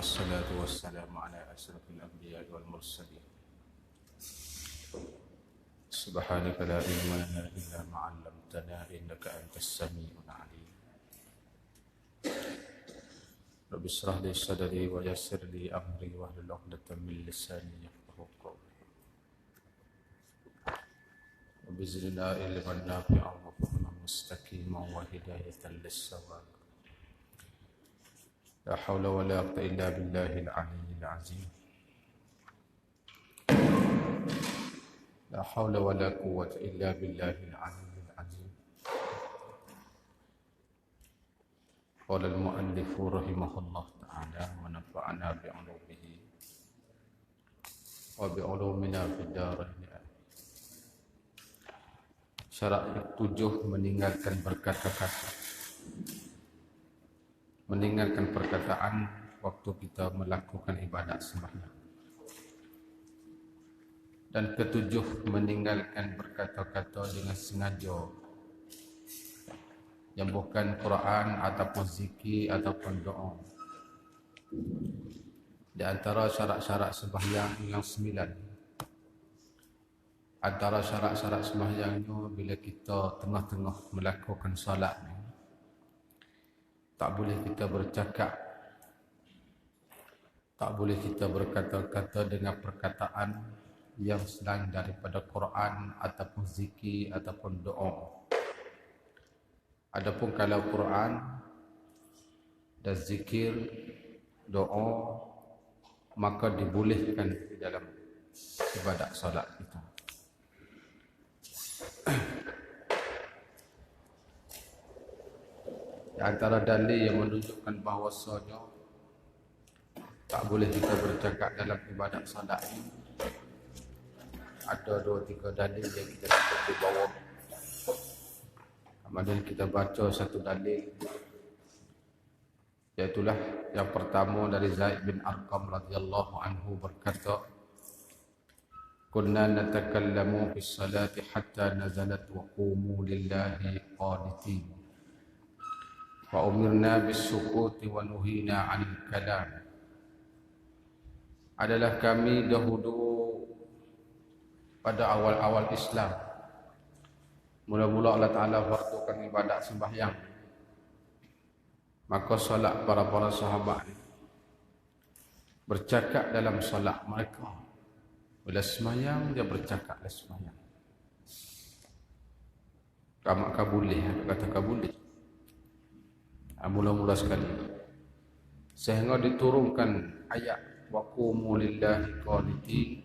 والصلاة والسلام على أشرف الأنبياء والمرسلين. سبحانك لا علم لنا إلا ما علمتنا إنك أنت السميع العليم. رب اشرح لي صدري ويسر لي أمري واحلل عقدة من لساني يفقهوا قولي. رب زدنا علما نافعا وفهما مستقيما وهداية للصواب. لا حول ولا قوة إلا بالله العلي العظيم. لا حول ولا قوة إلا بالله العلي العظيم. قال المؤلف رحمه الله تعالى ونفعنا بعلومه وبعلومنا في الدارين. Syarat 7 meninggalkan berkata-kata. Meninggalkan perkataan waktu kita melakukan ibadat sembahyang. Dan ketujuh, meninggalkan berkata-kata dengan sengaja yang bukan Quran ataupun zikir ataupun doa. Di antara syarat-syarat sembahyang yang 9. Antara syarat-syarat sembahyangnya bila kita tengah-tengah melakukan solat, tak boleh kita bercakap, tak boleh kita berkata-kata dengan perkataan yang selain daripada Quran ataupun zikir ataupun doa. Adapun kalau Quran dan zikir, doa, maka dibolehkan di dalam ibadat solat kita. Di antara dalil yang menunjukkan bahawasanya tak boleh kita bercakap dalam ibadat solat ini, ada 2-3 dalil yang kita sebut di bawah. Kemudian kita baca satu dalil, iaitulah yang pertama dari Zaid bin Arqam radhiyallahu anhu berkata, "Kunna natakallamu bis salati hatta nazalat wa qumu lillahi qanitin. Wa umirna bis sukuti wa nuhina 'anil kalam." Adalah kami dahulu pada awal-awal Islam, mula-mula Allah Ta'ala fardukan ibadat sembahyang, maka solat para sahabat bercakap dalam solat mereka. Bila sembahyang dia bercakap dalam sembahyang. Kamak kabulih, kata kabulih. Mula-mula sekali, sehingga diturunkan ayat wa qumu lillahi qanitin,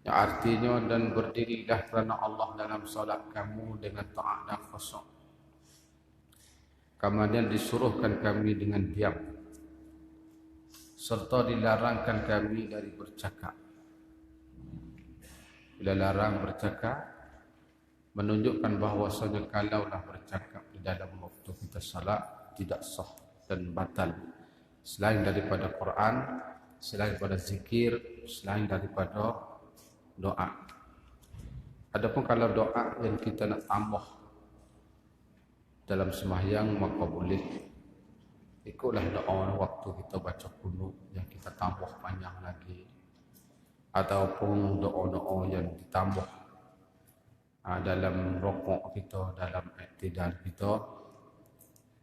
yang artinya dan berdirilah kerana Allah dalam solat kamu dengan taat dan khusyuk. Kemudian disuruhkan kami dengan diam, serta dilarangkan kami dari bercakap. Bila larang bercakap, menunjukkan bahawasanya kalaulah bercakap di dalam waktu kita salat tidak sah dan batal, selain daripada Quran, selain daripada zikir, selain daripada doa. Adapun kalau doa yang kita nak tambah dalam sembahyang, maka boleh ikutlah doa waktu kita baca qunut yang kita tambah panjang lagi, ataupun doa-doa yang ditambah dalam rukuk kita, dalam iktidal kita,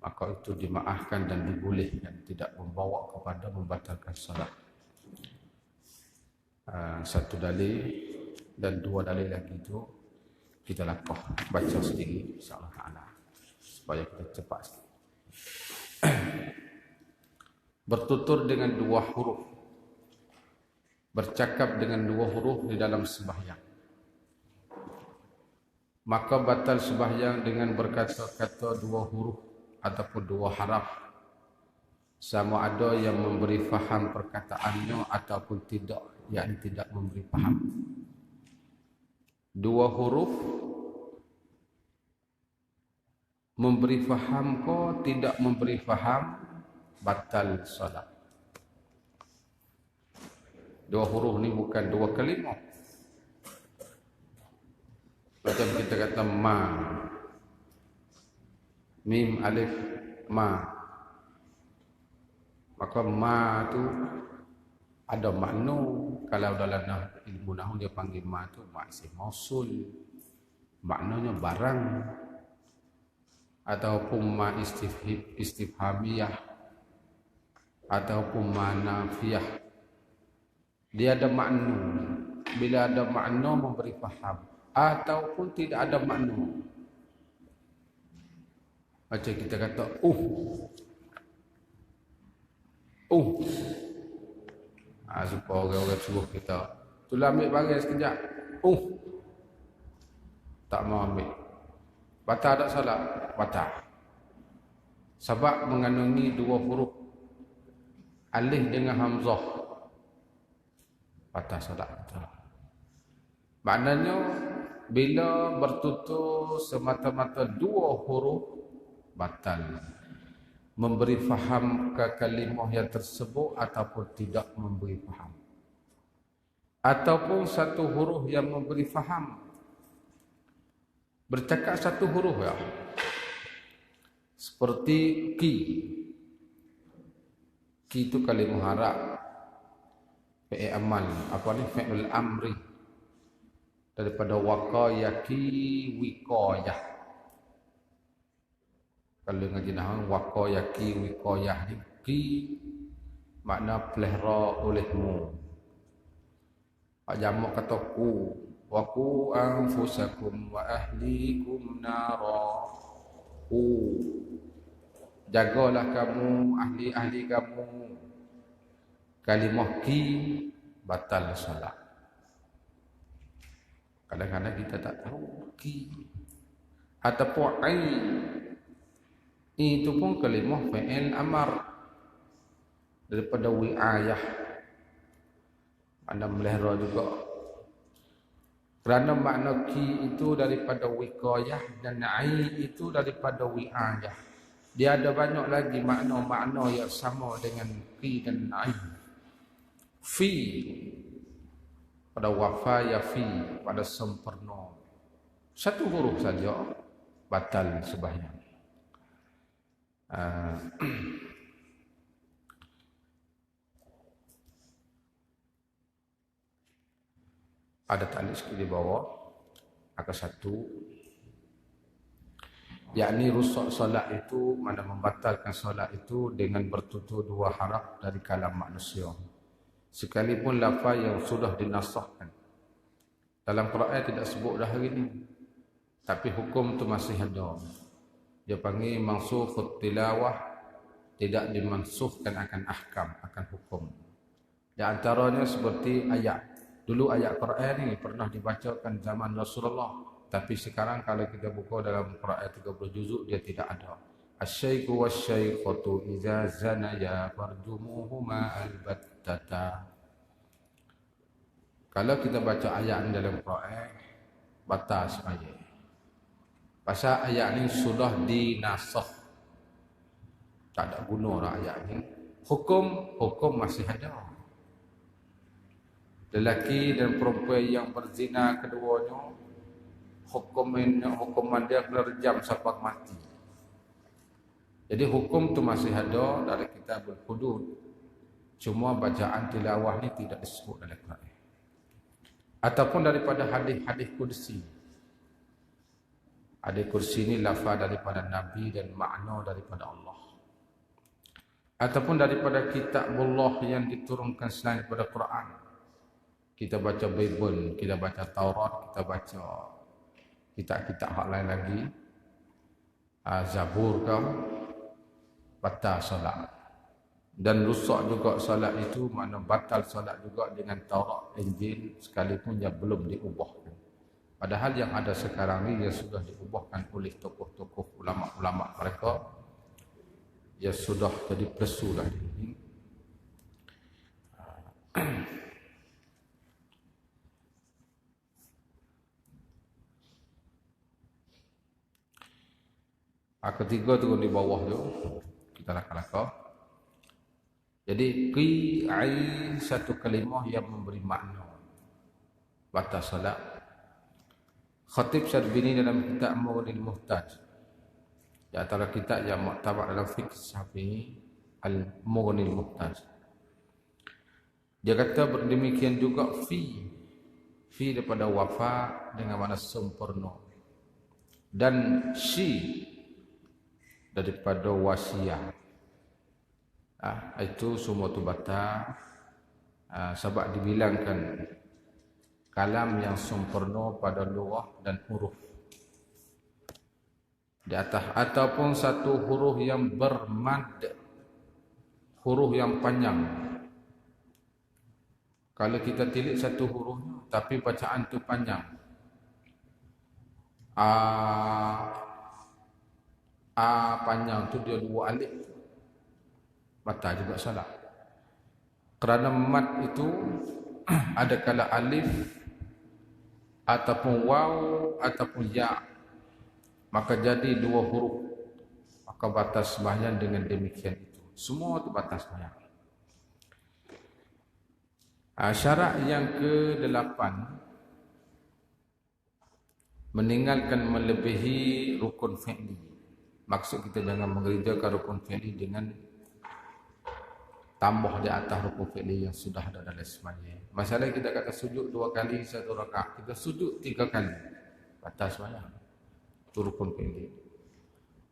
maka itu dimaafkan dan dibolehkan, tidak membawa kepada membatalkan salat. Satu dalil, dan 2 dalil lagi itu kita lapah baca sendiri insya-Allah taala supaya kita cepat sikit. Bertutur dengan 2 huruf, bercakap dengan 2 huruf di dalam sembahyang, maka batal sembahyang dengan berkata-kata 2 huruf ataupun 2 haraf, sama ada yang memberi faham perkataannya ataupun tidak, yang tidak memberi faham. 2 huruf memberi faham ko tidak memberi faham, batal solat. 2 huruf ni bukan 2 kalimah. Macam kita kata ma, mim alif ma, Maka ma tu ada makna. Kalau dalam ilmu nahwu dia panggil ma tu ma isim mausul. Maknanya barang. Ataupun ma istifhamiyah. Ataupun ma nafiyah. Dia ada makna. Bila ada makna memberi faham. Ataupun tidak ada makna. Macam kita kata supaya orang-orang suruh kita tulah ambil barang sekejap. Tak mau ambil. Batal tak salat? Batal. Sebab mengandungi dua huruf alif dengan hamzah. Batal salat. Maknanya bila bertutur semata-mata dua huruf batal. Memberi faham ke kalimah yang tersebut ataupun tidak memberi faham. Ataupun satu huruf yang memberi faham. Bercakap satu huruf ya. Seperti ki. Ki itu kalimah Arab. Fi'il amal. Apa ni? Fi'il amri. Daripada waqayaki wiqayah. Kalau ngaji nahwu waqayaki wiqayah ni ki makna pelihara olehmu. Pak jamak kata ku wa qu anfusakum wa ahlikum nara. Jagalah kamu ahli-ahli kamu. Kalimah ki batal salat. Kadang-kadang kita tak tahu ki ataupun ai. Itu pun kalimah fi'il amar daripada wi'ayah. Anda melihara juga. Kerana makna ki itu daripada wiqayah dan ai itu daripada wi'ayah. Dia ada banyak lagi makna-makna yang sama dengan ki dan ai. Fi pada wafa ya fi pada sempurna. Satu huruf saja batal sembahyang. Ada talik sikit di bawah. Angka 1. Yakni rusak solat itu, mana membatalkan solat itu dengan bertutur dua haraf dari kalam manusia. Sekalipun lafaz yang sudah dinasahkan. Dalam Quran tidak sebut dah hari ini. Tapi hukum itu masih ada. Dia panggil mansukhut tilawah, tidak dimansukhkan akan ahkam, akan hukum. Di antaranya seperti ayat. Dulu ayat Quran ini pernah dibacakan zaman Rasulullah. Tapi sekarang kalau kita buka dalam Quran 30 juzuk, dia tidak ada. Asy-syaikhu wasy-syaikhatu idza zanaya farjumuhuma albattata. Kalau kita baca ayat dalam Quran, batas ayat. Pasal ayat ni sudah dinasakh. Tak ada guna lah ayat ni. Hukum masih ada. Lelaki dan perempuan yang berzina keduanya, hukuman dia kena rejam sampai mati. Jadi hukum tu masih ada dari Kitabul Hudud. Cuma bacaan tilawah ni tidak disebut dalam Quran. Ataupun daripada hadis-hadis kursi. Hadis kursi ini lafaz daripada Nabi dan makna daripada Allah. Ataupun daripada kitabullah yang diturunkan selain daripada Quran. Kita baca Bible, kita baca Taurat, kita baca kitab-kitab hak lain lagi. Zabur kau, batal solat. Dan rusak juga solat itu, mana batal solat juga dengan Taurat, Injil, sekalipun yang belum diubahkan. Padahal yang ada sekarang ni yang sudah diubahkan oleh tokoh-tokoh ulama-ulama mereka, yang sudah jadi pesu dah ini. Ketiga tu di bawah tu kita laka-laka. Jadi qi ai satu kalimah yang memberi makna batal salat. Khatib Syarbini dalam kitab Mughni al-Muhtaj, di antara kitab yang muktabar dalam fiqh Syafi'i, Al-Mughnil Muhtaj. Dia kata berdemikian juga fi daripada wafa dengan makna sempurna, dan shi daripada wasiat. Itu semua tu batal sebab dibilangkan kalam yang sempurna pada lughah dan huruf di atas, ataupun satu huruf yang bermad, huruf yang panjang. Kalau kita tilik satu huruf tapi bacaan tu panjang, panjang tu dia 2 alif, batal juga salah. Kerana mad itu ada kala alif ataupun waw ataupun ya, maka jadi 2 huruf, maka batas sembahyang dengan demikian itu. Semua itu batas sembahyang. Syarat yang ke-8, meninggalkan melebihi rukun fi'li. Maksud kita jangan mengerjakan rukun fi'li dengan tambah di atas rukun fi'li yang sudah ada dalam sembahyang. Masalah kita kata sujud 2 kali 1 rakaat, kita sujud 3 kali, batas sembahyang. Itu rukun fi'li.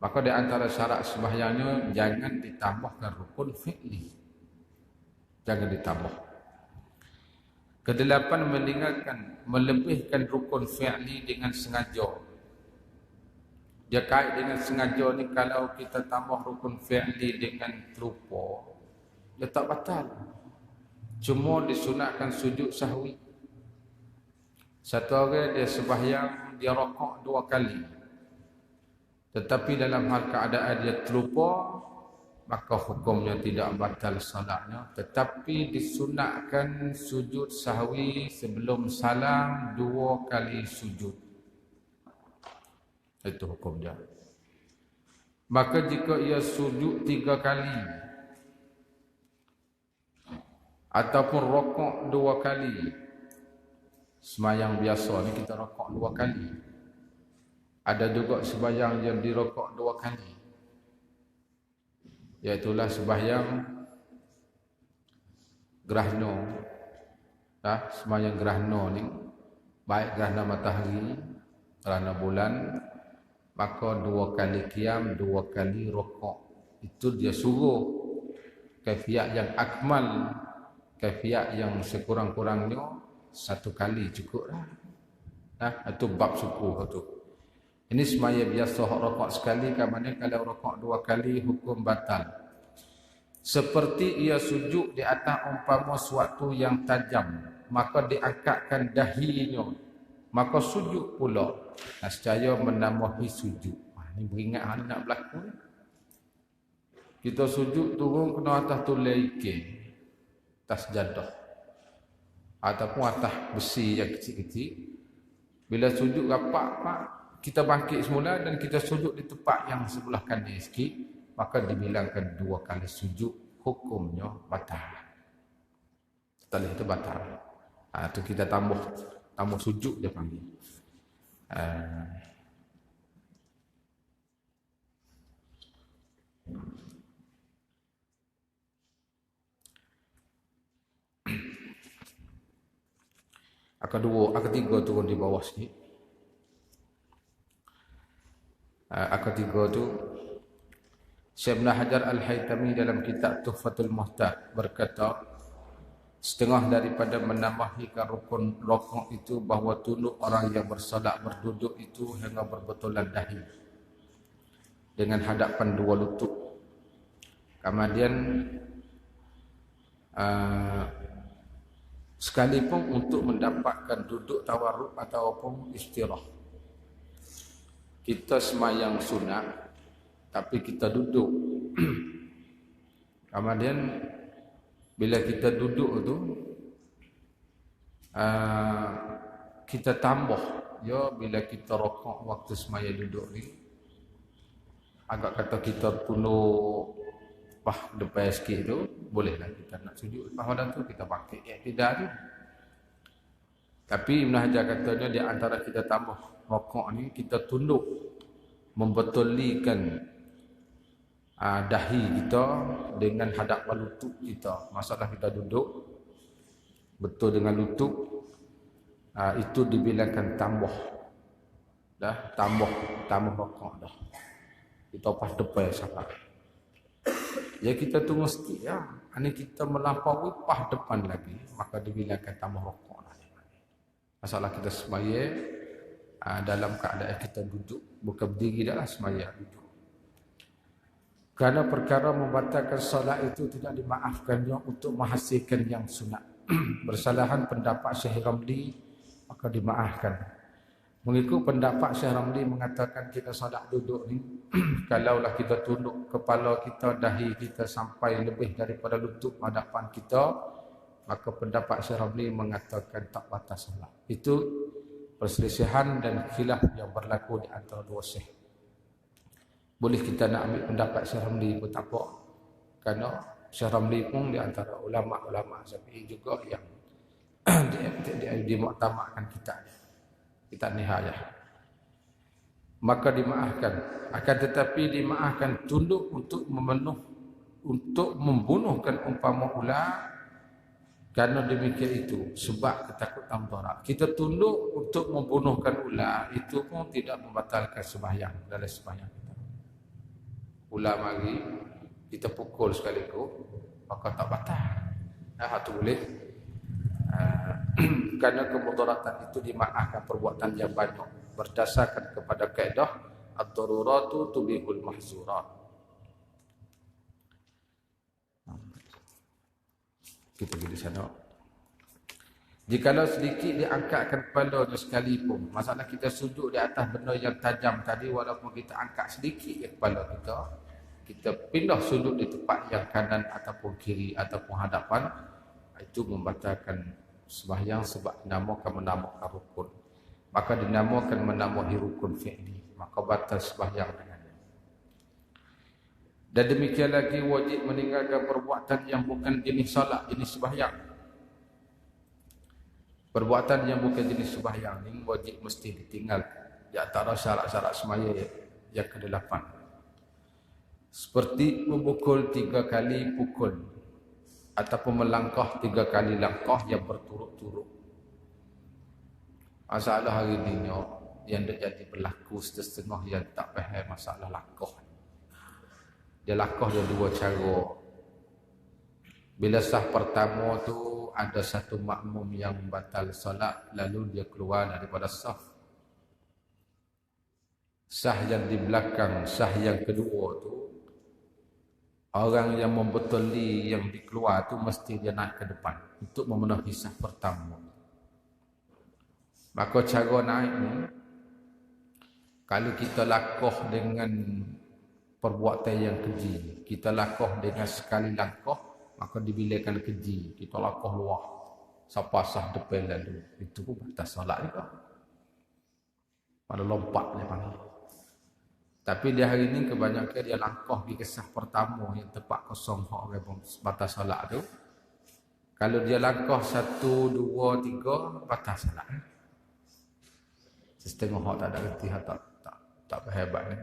Maka di antara syarat sembahyangnya jangan ditambahkan rukun fi'li. Jangan ditambah. Ke-8, meninggalkan melebihkan rukun fi'li dengan sengaja. Dia kait dengan sengaja ni, kalau kita tambah rukun fi'li dengan terlupa, dia tak batal. Cuma disunatkan sujud sahwi. Satu orang dia sembahyang, dia rakaat 2 kali. Tetapi dalam hal keadaan dia terlupa, maka hukumnya tidak batal salatnya, tetapi disunatkan sujud sahwi sebelum salam 2 kali sujud. Itu hukum dia. Maka jika ia sujud 3 kali ataupun rakaat 2 kali, sembahyang biasa ni kita rakaat 2 kali. Ada juga sembahyang yang dirakaat 2 kali, iaitulah sembahyang gerhana. Sembahyang gerhana ni, baik gerhana matahari, gerhana bulan, maka 2 kali qiyam, 2 kali rakaat. Itu dia suruh kaifiat yang akmal, kaifiat yang sekurang-kurangnya 1 kali cukup lah. Itu bab suku tu. Ini sembahyang biasa rakaat sekali, kamane kalau rakaat 2 kali hukum batal. Seperti ia sujud di atas umpama suatu yang tajam, maka diangkatkan dahinya, maka sujud pula. Secaya menambahi sujud. Ini beringat hal nak berlaku. Kita sujud turun kena atas tulaike, atas jadah, ataupun atas besi yang kecil-kecil. Bila sujud rapat, kita bangkit semula dan kita sujud di tempat yang sebelah kanan sikit, maka dibilangkan 2 kali sujud, hukumnya batal. Setelah itu batal. Itu kita tambah sujud dia panggil. Ketiga turun di bawah sikit. Ketiga tu Syekh Ibn Hajar Al-Haytami dalam kitab Tuhfatul Muhtaj berkata, setengah daripada menambahikan rukun rakaat itu bahawa tunduk orang yang bersolat berduduk itu hingga berbetulan dahi dengan hadapan 2 lutut. Kemudian sekalipun untuk mendapatkan duduk tawarruk ataupun istirahat. Kita sembahyang sunat tapi kita duduk. Kemudian bila kita duduk tu kita tambah ya, bila kita rakaat waktu sembahyang duduk ni, agak kata kita tunduk depan sikit tu, bolehlah kita nak sujud pada tu kita pakai tidak tu. Tapi Ibn Hajar katanya di antara kita tambah rakaat ni, kita tunduk membetulikan dahi kita dengan hadapan lutut kita. Masalah kita duduk betul dengan lutut, itu dibilangkan tambah. Dah tambah rokok dah. Kita pas depan salat. Ya kita tu mesti ya, ani kita melampaui pas depan lagi, maka dibilangkan tambah rokok lah. Masalah kita sembahyang dalam keadaan kita duduk, bukan berdiri dah lah sembahyang duduk. Kerana perkara membatalkan solat itu tidak dimaafkannya untuk menghasilkan yang sunat. Bersalahan pendapat Syekh Ramli, maka dimaafkan. Mengikut pendapat Syekh Ramli mengatakan kita solat duduk ni, kalaulah kita tunduk kepala kita, dahi kita sampai lebih daripada lutut hadapan kita, maka pendapat Syekh Ramli mengatakan tak batas solat. Itu perselisihan dan khilaf yang berlaku di antara dua syekh. Boleh kita nak ambil pendapat Syekh Ramli pun tak apa. Kerana Syekh Ramli pun di antara ulama-ulama Syafi'i juga yang dimuktamadkan kitab Nihayah. Maka dimaafkan. Akan tetapi dimaafkan tunduk untuk membunuhkan umpama ular. Kerana demikian itu sebab ketakutan mudarat. Kita tunduk untuk membunuhkan ular, itu pun tidak membatalkan sembahyang dalam sembahyang kita. Ular mari kita pukul sekaligus, maka tak batal. Itu boleh. Kerana kemudaratan itu dimaafkan perbuatan yang banyak berdasarkan kepada kaedah ad-daruratu tubihul mahzurat. Kita pergi di sana. Jikalau sedikit diangkatkan kepalanya sekalipun, masalah kita sujud di atas benda yang tajam tadi, walaupun kita angkat sedikit kepala kita pindah sujud di tempat yang kanan ataupun kiri ataupun hadapan, itu membatalkan sembahyang sebab menamakan rukun. Maka dinamakan menambahi rukun fi'li, maka batal sembahyang dengannya. Dan demikian lagi wajib meninggalkan perbuatan yang bukan jenis salat, jenis sembahyang. Perbuatan yang bukan jenis sembahyang ini wajib mesti ditinggal di antara syarat-syarat sembahyang yang ke-8. Seperti memukul 3 kali pukul ataupun melangkah 3 kali langkah yang berturut-turut. Masalah hari ini yang jadi berlaku setengah yang tak faham masalah langkah. Dia langkah ada 2 cara. Bila sah pertama tu ada satu makmum yang batal solat, lalu dia keluar daripada saf. Sah yang di belakang, sah yang kedua tu, orang yang membetuli yang dikeluar tu mesti dia naik ke depan untuk memenuhi sah pertama. Maka cara naik ni, kalau kita lakuh dengan perbuatan yang keji, kita lakuh dengan sekali langkah, maka dibilangkan keji. Kita lakuh luar, siapa sah depan lalu, itu pun batas solat juga. Pada lompat dia panggil. Tapi di hari ini kebanyakan dia langkah di kesah pertama yang tempat kosong orang batas solat tu. Kalau dia langkah 1, 2, 3 batas solat. Setengah hak tak ada reti, tak hebat ni.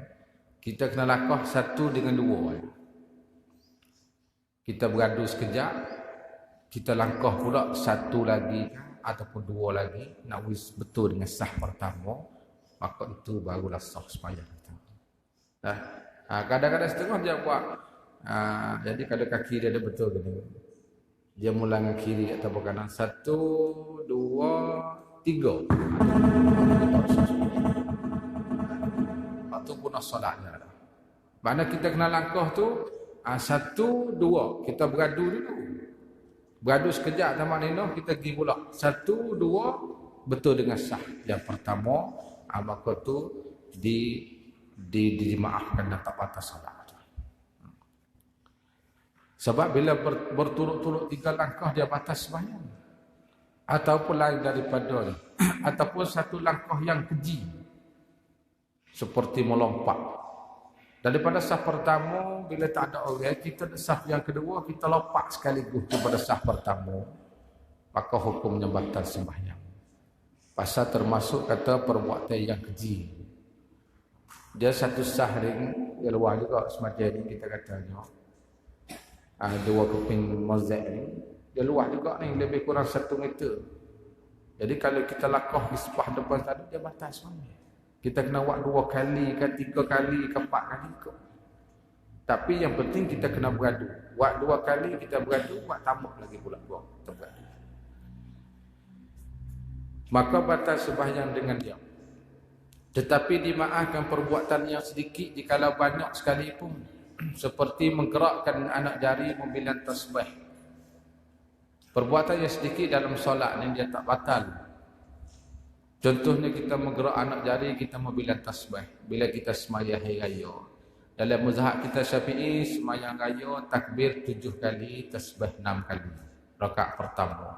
Kita kena langkah 1 dengan 2. Kita beradu sekejap, kita langkah pula 1 lagi ataupun 2 lagi, nak betul dengan sah pertama, maka itu barulah sah sembahyang kita. Kadang-kadang setengah dia buat, jadi kalau kaki dia ada betul ke ni, dia mula dengan kiri atau kanan, 1, 2, 3. Itu guna solatnya. Mana kita kena langkah tu 1, 2, kita beradu dulu. Beradu sekejap sama nino, kita pergi pula 1, 2 betul dengan sah. Yang pertama, maka tu dimaafkan dan tak batas solat. Sebab bila berturut-turut 3 langkah dia batas sembahyang. Ataupun lain daripada ni, ataupun 1 langkah yang keji, seperti melompat. Daripada saf pertama, bila tak ada orang, kita ada saf yang kedua, kita lompat sekaligus kepada saf pertama, maka hukumnya batal sembahyang. Pasal termasuk kata perbuatan yang keji. Dia satu sah ring, dia luar juga semacam ni kita katanya. Dua keping mozaik ni, dia luar juga ni, lebih kurang 1 meter. Jadi kalau kita lakah di sepah depan tadi, dia batas mana? Kita kena buat 2 kali ke 3 kali ke 4 kali ke. Tapi yang penting kita kena beradu. Buat 2 kali kita beradu, buat tambah lagi pula 2 kita beradu. Maka batas sembahyang dengan diam. Tetapi dimaafkan perbuatan yang sedikit jikalau banyak sekalipun. Seperti menggerakkan anak jari membilang tasbih. Perbuatan yang sedikit dalam solat ni dia tak batal. Contohnya kita menggerak anak jari, kita membilang tasbih bila kita sembahyang hari raya. Dalam mazhab kita Syafi'i, sembahyang raya takbir 7 kali, tasbih 6 kali. Rakaat pertama.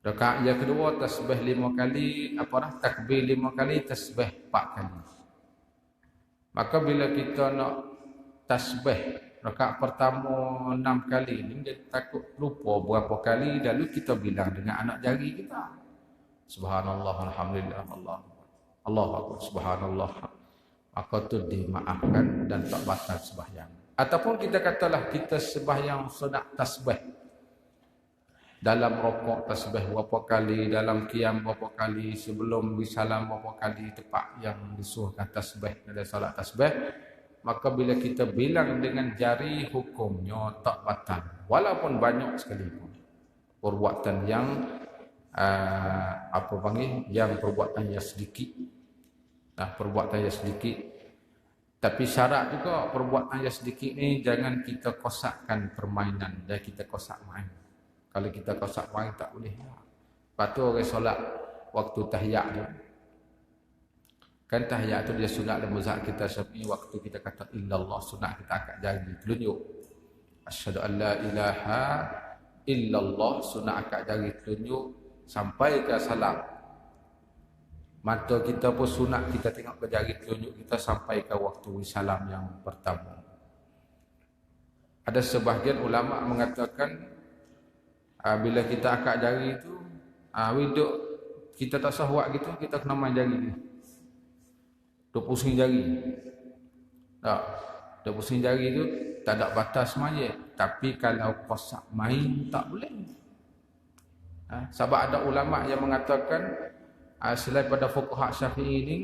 Rakaat yang kedua tasbih 5 kali, takbir 5 kali, tasbih 4 kali. Maka bila kita nak tasbih rakaat pertama 6 kali ni, dia takut lupa berapa kali, lalu kita bilang dengan anak jari kita. Subhanallah, alhamdulillah, Allahu akbar, subhanallah. Maka tu dimaafkan dan tak batal sembahyang. Ataupun kita katalah kita sembahyang sunat tasbih. Dalam rokok tasbih berapa kali, dalam qiyam berapa kali, sebelum bersalam berapa kali, tepat yang disuruhkan tasbih dalam solat tasbih. Maka bila kita bilang dengan jari, hukumnya tak batal. Walaupun banyak sekalipun. Perbuatan yang yang perbuatan yang sedikit. Perbuatan yang sedikit. Tapi syarat juga perbuatan yang sedikit ni jangan kita kosakkan permainan dan kita kosak main. Kalau kita kosak main tak boleh. Lepas tu orang solat waktu tahiyat tu. Kan tahiyat tu dia sunat dalam mazhab kita Syafi'i, waktu kita kata illallah, sunat kita angkat jari telunjuk. Asyhadu an la ilaha illallah, sunat angkat jari telunjuk sampai ke salam. Mata kita pun sunat kita tengok ke jari telunjuk kita sampai ke waktu salam yang pertama. Ada sebahagian ulama mengatakan bila kita angkat jari itu, hidup kita tak sah buat gitu, kita kena main jari ni. 20 pusing jari. Tak. 20 pusing jari tu tak ada batas mayat. Tapi kalau kosak main tak boleh. Sebab ada ulama yang mengatakan selain pada fuqaha Syafi'i ini,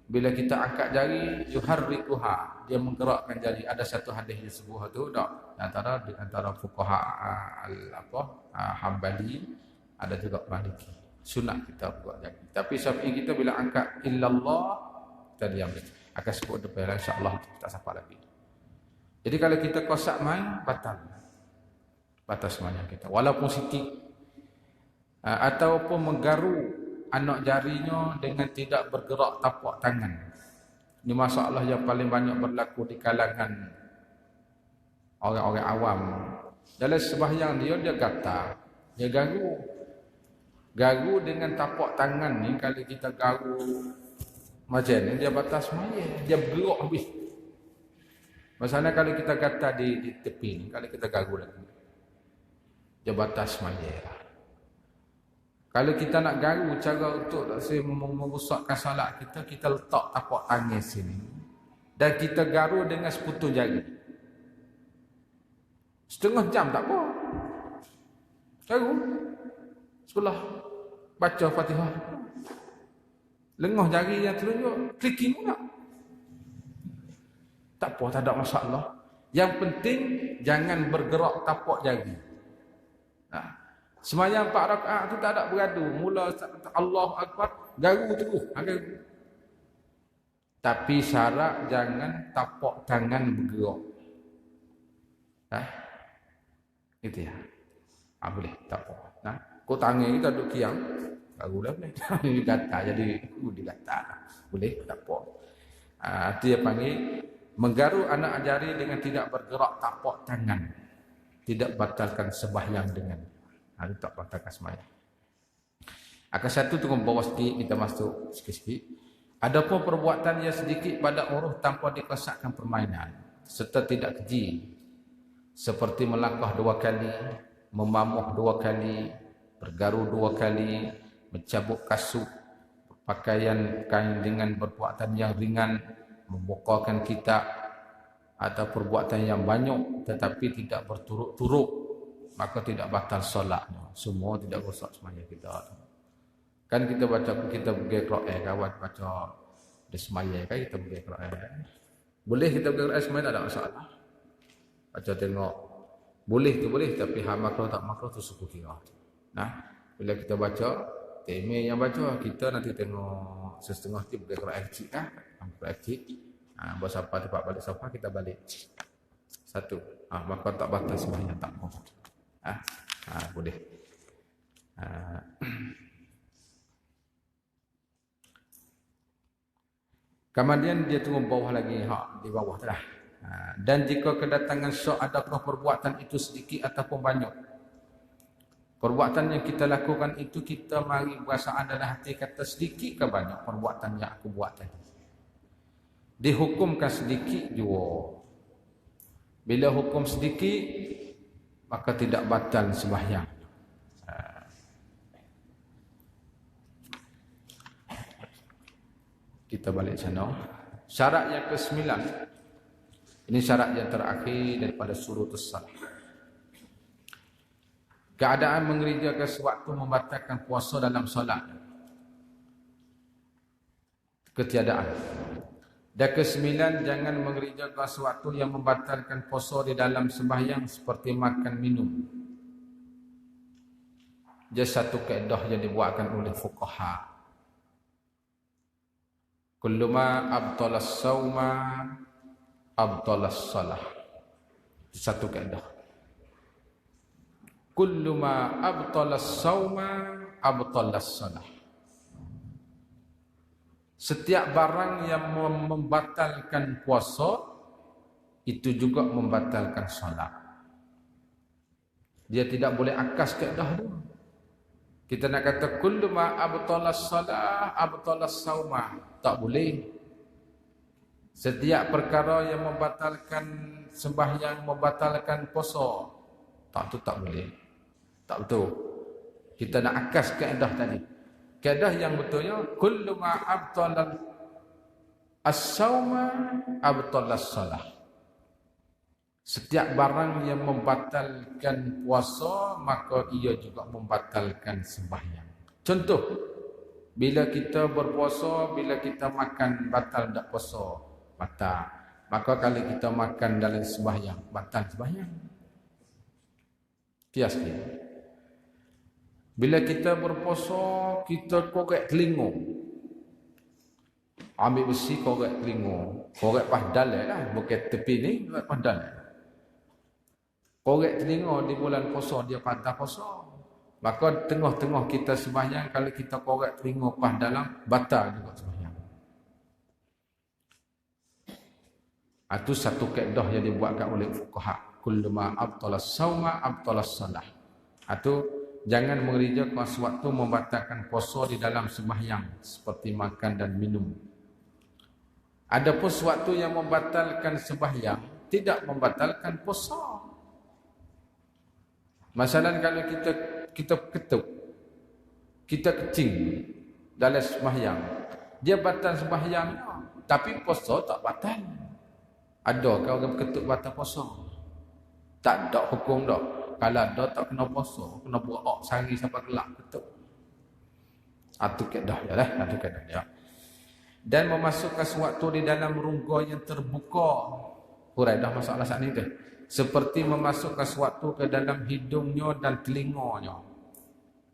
bila kita angkat jari yuharrikuha, dia menggerakkan jari. Ada satu hadis disebut tu tak, antara fuqaha Hambali, ada juga Maliki. Sunat kita buat jari. Tapi Syafi'i kita bila angkat illallah, kita diam. Akan sebut depan insya-Allah tak sapa lagi. Jadi kalau kita kosak main, batal. Batas semuanya kita. Walaupun sikit. Ataupun menggaru anak jarinya dengan tidak bergerak tapak tangan. Ini masalah yang paling banyak berlaku di kalangan orang-orang awam. Dalam sembahyang dia gatal, dia garu. Garu dengan tapak tangan ni, kalau kita garu macam ni, dia batas sembahyang, dia bergerak habis. Masalah kalau kita gatal di tepi ni, kalau kita garu lagi, dia batas sembahyang. Kalau kita nak garu, cara untuk merosakkan salat kita, kita letak tapak tangan sini. Dan kita garu dengan seputu jari. Setengah jam tak apa. Garu. Sekolah. Baca Fatihah. Lengah jari yang telunjuk. Kliking pula. Tak apa, tak ada masalah. Yang penting, jangan bergerak tapak jari. Sembahyang 4 rakaat tu tak ada beradu. Mula Allahu Akbar, garu terus. Garu. Tapi syarat jangan tapak tangan bergerak. Itu ya. Boleh, tak apa. Kau tangan kita duduk kiam, garu dah boleh. Ini gatal, jadi digatal. Boleh, tak apa. Itu dia panggil menggaru anak jari dengan tidak bergerak tapak tangan. Tidak batalkan sembahyang dengan. Itu tak batalkan sembahyang. Akan satu tu bawah sikit, kita masuk sikit-sikit. Adapun perbuatan yang sedikit pada uruh tanpa dikosakkan permainan serta tidak keji, seperti melangkah 2 kali, memamuh 2 kali, bergaru 2 kali, mencabut kasut, pakaian kain dengan perbuatan yang ringan, membukakan kitab atau perbuatan yang banyak tetapi tidak berturut-turut, maka tidak batal solatnya. Semua tidak rosak sembahyang kita. Kan kita baca, kita pergi Quran, kawan baca di sembahyang kan kita pergi Quran. Boleh kita pergi Quran sembahyang, tak ada masalah. Baca tengok boleh tu boleh, tapi hal makruh tak makruh tu suku kira. Nah, bila kita baca tema yang baca, kita nanti tengok setengah tu pergi Quran kecil kan, Quran kecil. Buat siapa tempat balik siapa kita balik. Satu. Maka tak batal sembahyang, tak mau. Boleh. Kemudian dia tunggu bawah lagi, di bawah tu lah. Dan jika kedatangan syok, adakah perbuatan itu sedikit ataupun banyak? Perbuatan yang kita lakukan itu, kita mari perasaan dalam hati kata sedikit ke banyak perbuatan yang aku buat tadi. Dihukumkan sedikit juga. Bila hukum sedikit, maka tidak batal sembahyang. Kita balik sana. Syarat yang ke-9. Ini syarat yang terakhir daripada surutus salat. Keadaan mengerjakan sewaktu membatalkan puasa dalam solat. Ketiadaan. Dan ke-9, jangan mengerjakan sesuatu yang membatalkan puasa di dalam sembahyang seperti makan minum. Dia satu kaedah yang dibuatkan oleh fuqaha. Kullu ma abtalas sauma abtalas salah. Satu kaedah. Kullu ma abtalas sauma abtalas salah. Setiap barang yang membatalkan puasa itu juga membatalkan solat. Dia tidak boleh akas kaedah tu. Kita nak kata kullu ma abtalas salah abtalas sauma, tak boleh. Setiap perkara yang membatalkan sembahyang membatalkan puasa, tak boleh. Tak betul. Kita nak akas kaedah tadi. Kaedah yang betulnya kullu ma abtalal as-sauma abtalas salah. Setiap barang yang membatalkan puasa, maka ia juga membatalkan sembahyang. Contoh, bila kita berpuasa, bila kita makan, batal tak puasa? Batal. Maka kalau kita makan dalam sembahyang, batal sembahyang. Kias dia. Bila kita berpuasa, kita korek telinga. Ambil besi korek telinga. Korek pahdal lah, bukan tepi ni, korek pahdal. Korek telinga di bulan puasa, dia patah puasa. Maka tengah-tengah kita sembahyang, kalau kita korek telinga pahdalam, batal juga sembahyang. Itu satu kaedah yang dibuatkan oleh fuqaha. Kullu ma abtalas sauma abtalas salah. Itu jangan mengerjakan sesuatu membatalkan puasa di dalam sembahyang seperti makan dan minum. Adapun sesuatu yang membatalkan sembahyang tidak membatalkan puasa. Masalah kalau kita ketuk, kita kecing dalam sembahyang, dia batal sembahyang, tapi puasa tak batal. Adakah orang ketuk batal puasa? Tak ada hukum dah. Kalau ada tak kena puasa, kena buat sehari sampai gelap betul. Itu kaedah dia lah, itu kaedah dia. Dan memasukkan sesuatu di dalam rongga yang terbuka. Hurai dah masalah saat ni tu. Seperti memasukkan sesuatu ke dalam hidungnya dan telinganya.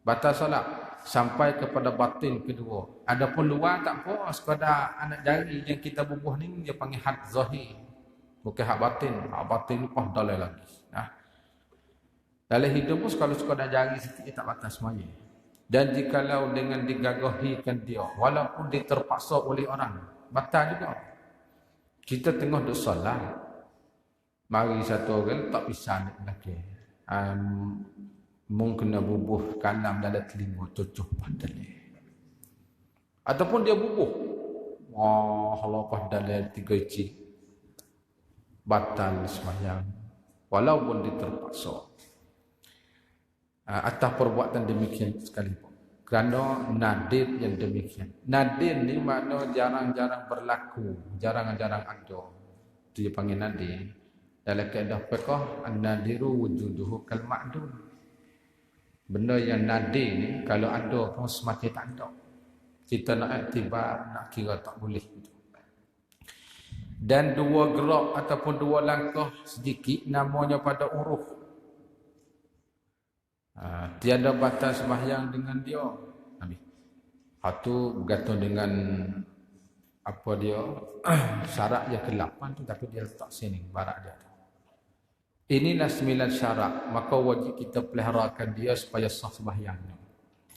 Batal solat sampai kepada batin kedua. Adapun luar tak apa, sekadar anak jari yang kita bubuh ni dia panggil had zahir. Bukan hak batin. Hak batin lupa dalai lagi. Dalam hidup pun kalau sekadar jari sikit dia tak batas semaya. Dan jikalau dengan digagahikan dia, walaupun dia terpaksa oleh orang, batal juga. Kita tengah duk solat, mari satu orang tak bisa nak lagi. Mungkin bubuh kalam dalam telinga cucuk pada dia. Ataupun dia bubuh. Halapah dalam 3 inci. Batal sembahyang. Walaupun dia terpaksa. Atas perbuatan demikian sekalipun. Kerana nadir yang demikian. Nadir ni makna jarang-jarang berlaku, jarang-jarang ada. Itu dia panggil nadir. Dalam kaedah fiqh, an-nadiru wujuduhu kal ma'dum. Benda yang nadir ni kalau ada pun semakin tak ada. Kita nak iktibar, nak kira tak boleh. Dan dua gerak ataupun dua langkah sedikit namanya pada uruf. Tiada batas sembahyang dengan dia. Habis. Itu bergantung dengan apa dia syarat yang ke-8 tu, tapi dia letak sini barat dia. Inilah 9 syarat, maka wajib kita peliharakan dia supaya sah sembahyangnya.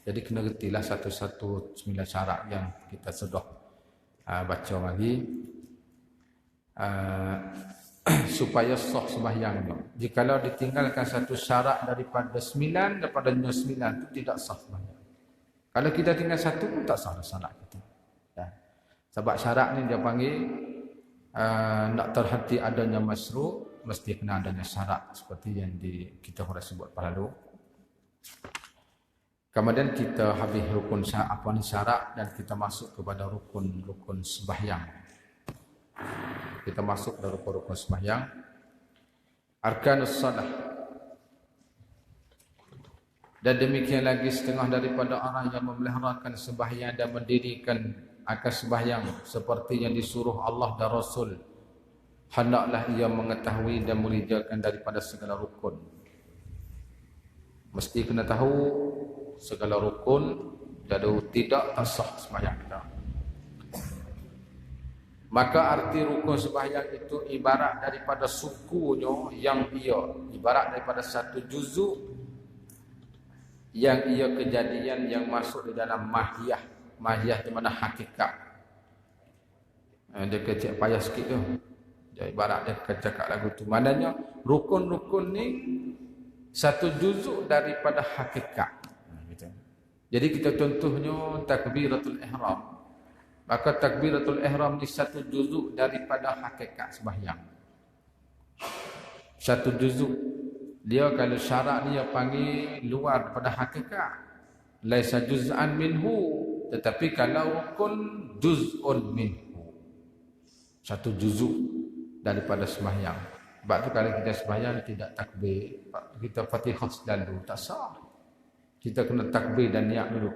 Jadi kena retilah satu-satu 9 syarat yang kita sudah baca lagi supaya sah sembahyangnya. Jikalau ditinggalkan satu syarat daripada 9, daripada 9 itu tidak sah sembahyang. Kalau kita tinggal satu pun tak sah syarat kita. Ya. Sebab syarat ni dia panggil nak terhenti adanya masyru' mesti kena adanya syarat seperti yang kita sudah sebut lalu. Kemudian kita habis rukun syarat dan kita masuk kepada rukun sembahyang. Kita masuk ke rukun sembahyang. Arkanus salah. Dan demikian lagi setengah daripada orang yang memeliharakan sembahyang dan mendirikan akan sembahyang seperti yang disuruh Allah dan Rasul. Hendaklah ia mengetahui dan mengerjakan daripada segala rukun. Mesti kena tahu segala rukun, jadi tidak sah sembahyang kita. Maka arti rukun sembahyang itu ibarat daripada sukunya yang ibarat daripada satu juzuk yang kejadian yang masuk di dalam mahiyah. Mahiyah di mana hakikat. Dia kecil payah sikit tu. Dia ibarat dia cakap lagu tu. Maknanya rukun-rukun ni satu juzuk daripada hakikat. Jadi kita contohnya takbiratul ihram. Maka takbiratul ihram ni satu juzuk daripada hakikat sembahyang. Satu juzuk. Dia kalau syarat dia panggil luar daripada hakikat. Laisa juz'an minhu. Tetapi kalau rukun juz'un minhu. Satu juzuk daripada sembahyang. Sebab tu kalau kita sembahyang tidak takbir, kita Fatihah dulu tak sah. Kita kena takbir dan niat dulu.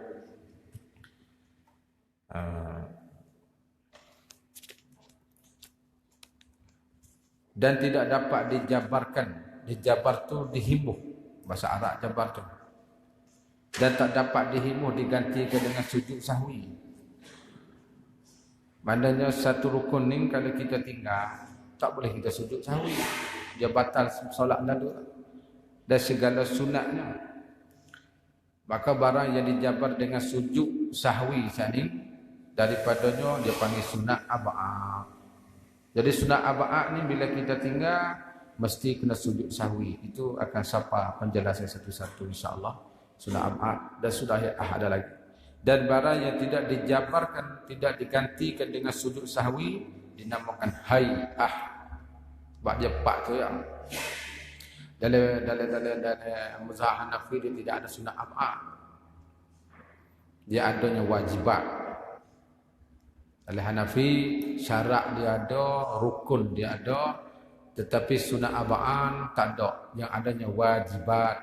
Dan tidak dapat dijabarkan. Dijabar tu dihimbuh. Bahasa Arab jabar tu. Dan tak dapat dihimbuh digantikan dengan sujud sahwi. Maknanya satu rukun ni kalau kita tinggal, tak boleh kita sujud sahwi. Dia batal solat lalu. Dan segala sunatnya. Maka barang yang dijabar dengan sujud sahwi sani daripadanya dia panggil sunat aba'ah. Jadi sunat aba'ah ni bila kita tinggal mesti kena sujud sahwi. Itu akan sapa penjelasan satu-satu insya-Allah. Sunat aba'ah dan sudah ada lagi. Dan barang yang tidak dijabarkan, tidak digantikan dengan sujud sahwi dinamakan hay'ah. Sebab dia pak tu ya. Dalam mazhab Hanafi dia tidak ada sunat ab'ah. Dia adanya wajibat. Dalam Hanafi syarat dia ada, rukun dia ada, tetapi sunat ab'ah tak ada. Yang adanya wajibat.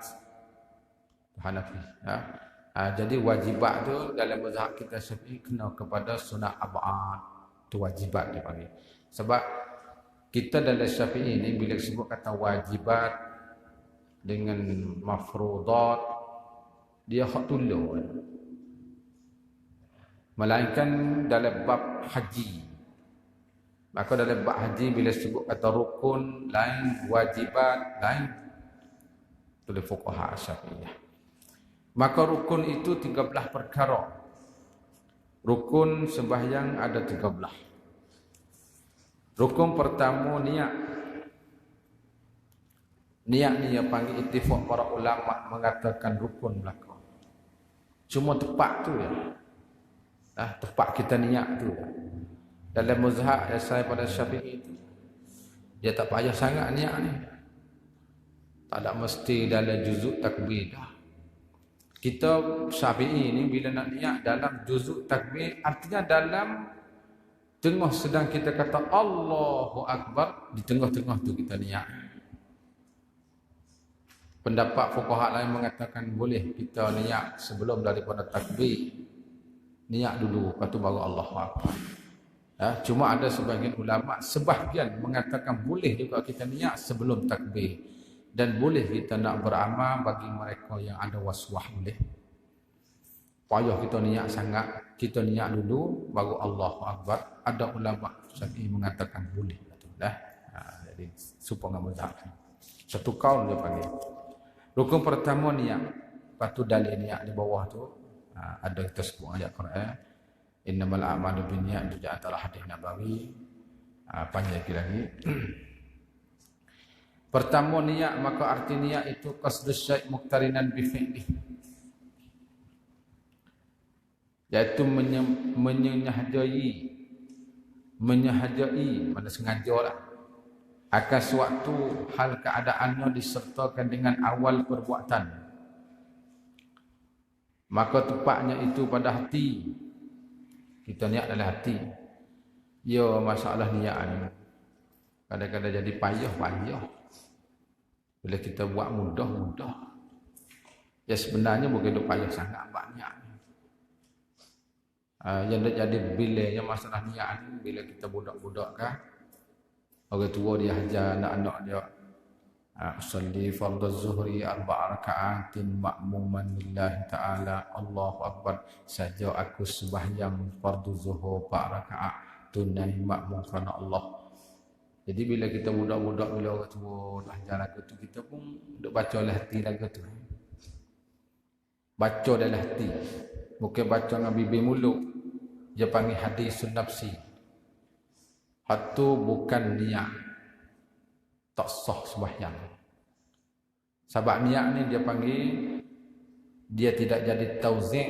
Hanafi. Ya. Jadi wajibat tu dalam mazhab kita Syafi'i kena kepada sunat ab'ah. Itu wajibat dia panggil. Sebab kita dalam Syafi'i ni bila sebut kata wajibat dengan mafrudat dia hak tulu. Melainkan dalam bab haji. Maka dalam bab haji bila sebut kata rukun lain, wajibat lain. Oleh fuqaha Syafi'iyah. Maka rukun itu 13 perkara. Rukun sembahyang ada 13. Rukun pertama niat. Niat ni yang panggil ittifaq para ulama mengatakan rukun belaka. Cuma tepat tu ya. Tepat kita niat tu. Dalam mazhab saya pada Syafi'i itu dia tak payah sangat niat ni. Tak ada mesti dalam juzuk takbir dah. Kita Syafi'i ni bila nak niat dalam juzuk takbir, artinya dalam tengah sedang kita kata Allahu Akbar, di tengah-tengah tu kita niat. Pendapat fuqaha lain mengatakan boleh kita niat sebelum daripada takbir. Niat dulu, lepas tu baru Allahu Akbar. Cuma ada sebahagian ulama, sebahagian mengatakan boleh juga kita niat sebelum takbir. Dan boleh kita nak beramal bagi mereka yang ada waswah boleh. Payah kita niat sangat, kita niat dulu baru Allahu Akbar. Ada ulama Syafi'i mengatakan boleh betul dah. Jadi supaya mazhab. Satu kaul dia panggil. Rukun pertama niat. Lepas tu dalil niat di bawah tu ada kita sebut ayat Quran. Innamal a'malu binniyat juga antara hadis Nabawi. Panjang lagi. Pertama niat, maka arti niat itu qasdus syai' muqtarinan bi fi'li. Iaitu menyahajai, mana sengajalah akan suatu hal keadaannya disertakan dengan awal perbuatan. Maka tepatnya itu pada hati. Kita niat dalam hati. Ya, masalah niat ni kadang-kadang jadi payah. Bila kita buat mudah. Ya sebenarnya bukan dia payah sangat buat niat ni. Yang dah jadi bilanya masalah niat ni, bila kita budak-budak kan, orang tua dia ajar anak-anak dia, usalli fardhu zuhri 4 raka'atin ma'muman lillahi ta'ala, Allahu Akbar. Saja aku sembahyang fardhu zuhur 4 rakaat tunai makmum kerana Allah. Jadi bila kita budak-budak, bila orang tua dah ajar lagu tu, kita pun duk baca dalam hati lagu tu. Baca dalam hati, bukan baca dengan bibir mulut. Dia panggil hadisun nafsi. Itu bukan niat, tak sah sembahyang. Sebab niat ni dia panggil, dia tidak jadi tauzik,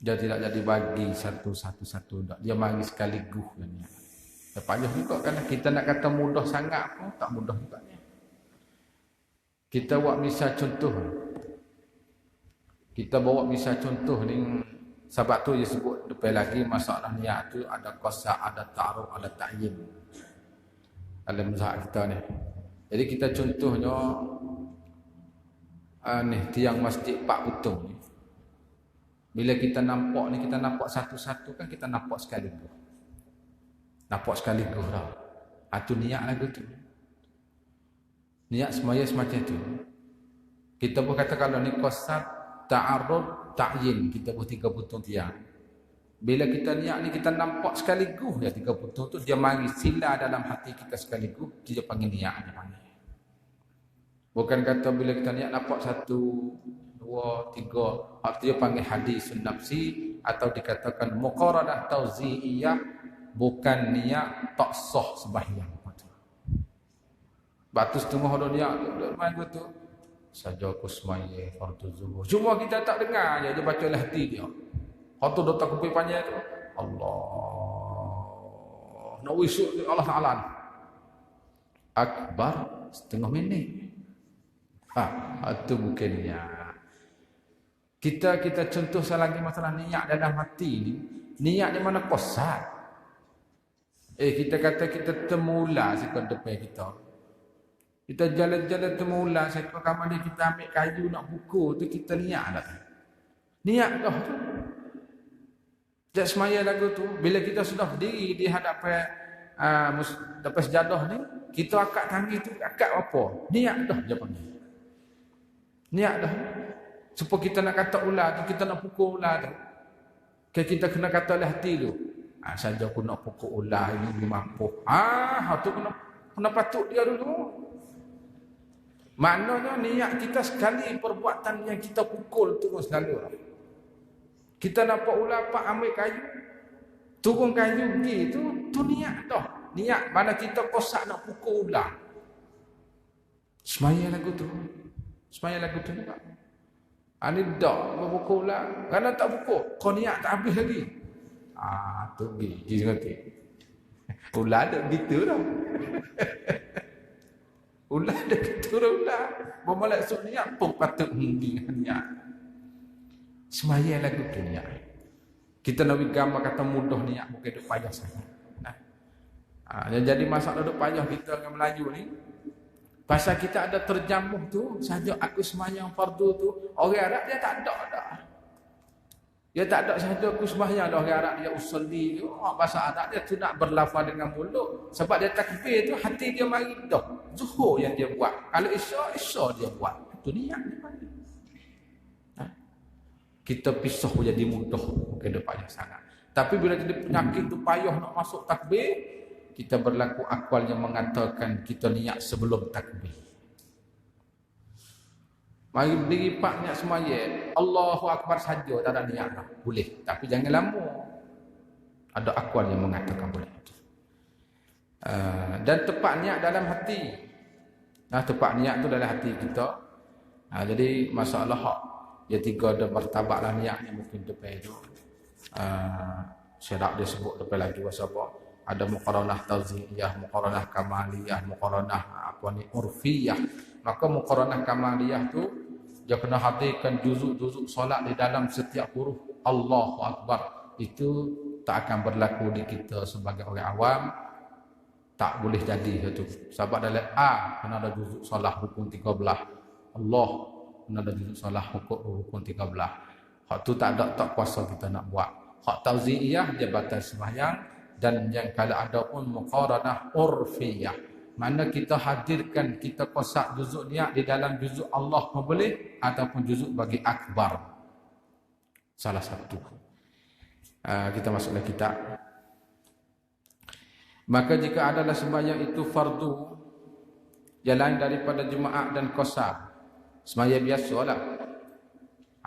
dia tidak jadi bagi satu-satu. Dia bagi sekaligus niat. Payah juga kan, kita nak kata mudah sangat pun tak mudah juga ni. Kita buat misal contoh. Kita bawa misal contoh ni, sebab tu dia sebut depan lagi masalah niat tu ada qasad, ada ta'aruf, ada ta'yin. Dalam mazhab kita ni. Jadi kita contohnya ni tiang masjid Pak Butung ni. Bila kita nampak ni, kita nampak satu-satu kan, kita nampak sekaligus. Nampak sekaligus dah. Itu niat lagu tu. Niat semaya semacam tu. Kita pun kata kalau ni qasad, ta'arud, ta'yin, kita pun 3 butung tiang. Bila kita niat ni, kita nampak sekaligus ya 3 butung tu, dia mari sila dalam hati kita sekaligus, dia panggil niat dia panggil. Bukan kata bila kita niat nampak 1, 2, 3, artinya panggil hadis nafsi, atau dikatakan muqaradah tauzi'iyah. Bukan niat tak sah sembahyang. Batu setengah ada niat main tu. Saja aku semaya fardhu zuhur. Cuma kita tak dengar je, dia baca dalam hati dia. Waktu dia tak kuping panjang tu, Allah nak wisuk Allah Ta'ala Akbar setengah minit. Itu bukan niat. Kita contoh lagi masalah niat dalam hati ni. Niat di mana qasad. Kita kata kita temula sekot depan kita. Kita jalan-jalan temula sekot kamar dia, kita ambil kayu nak pukul tu, kita niat dah. Niat dah tu. Jak semaya lagu tu, bila kita sudah berdiri di hadapan dapat sejadah ni, kita akak tangan tu, akak apa? Niat dah dia panggil. Niat dah. Supaya kita nak kata ular tu, kita nak pukul ular tu. Kita kena kata oleh hati tu. Saja aku nak pukul ular ini mampu. Tu kena patut dia dulu. Maknanya niat kita sekali perbuatan yang kita pukul terus lalu. Kita nampak ular pak ambil kayu, turun kayu pergi tu niat dah. Niat mana kita kosak nak pukul ular. Semaya lagu tu. Semaya lagu tu juga. Ini dak pukul ular. Kerana tak pukul, kau niat tak habis lagi. Tu pergi nanti. Ular ada gitu dah. Ular ada gitu dah ular. Bermulai esok niat pun patut niat. Semaya lagu tu niat. Kita nak gambar kata mudah niat bukan duk payah sangat. Yang jadi masalah duk payah kita dengan Melayu ni, pasal kita ada terjamuh tu, saja aku sembahyang fardu tu, orang Arab dia tak ada dah. Dia tak ada sahaja aku sembahyang dah, orang Arab dia usolli tu, bahasa Arab dia tu nak berlafaz dengan mulut. Sebab dia takbir tu hati dia mari dah. Zuhur yang dia buat. Kalau Isya dia buat. Itu niat dia mari. Kita pisah jadi mudah, bukan dia payah sangat. Tapi bila jadi penyakit tu payah nak masuk takbir, kita berlaku akwal yang mengatakan kita niat sebelum takbir. Mari berdiri pak niat semaya, Allahu Akbar saja, tak ada niat lah. Boleh, tapi jangan lama. Ada akwal yang mengatakan boleh. Dan tepat niat dalam hati. Tepat niat tu dalam hati kita. Jadi masalah hak dia tiga ada martabat lah niatnya mungkin depan itu. Syarat dia sebut depan lagi apa? Ada muqaranah tawzi'iyah, muqaranah kamaliyah, muqaranah urfiyah. Maka muqaranah kamaliyah tu dia kena hadirkan juzuk-juzuk solat di dalam setiap huruf Allahu Akbar. Itu tak akan berlaku di kita sebagai orang awam. Tak boleh jadi itu. Sebab dalam A kena ada juzuk solat rukun 13. Allah kena ada juzuk solat rukun 13. Hak tu tak kuasa kita nak buat. Hak tawzi'iyah dia batal sembahyang. Dan yang kalau ada pun muqaranah urfiyah, mana kita hadirkan, kita kosak juzuk niat di dalam juzuk Allah pun boleh, ataupun juzuk bagi akbar, salah satu. Kita masuklah kitab. Maka jika adalah sembahyang itu fardu yang lain daripada jemaah dan qasar, sembahyang biasalah,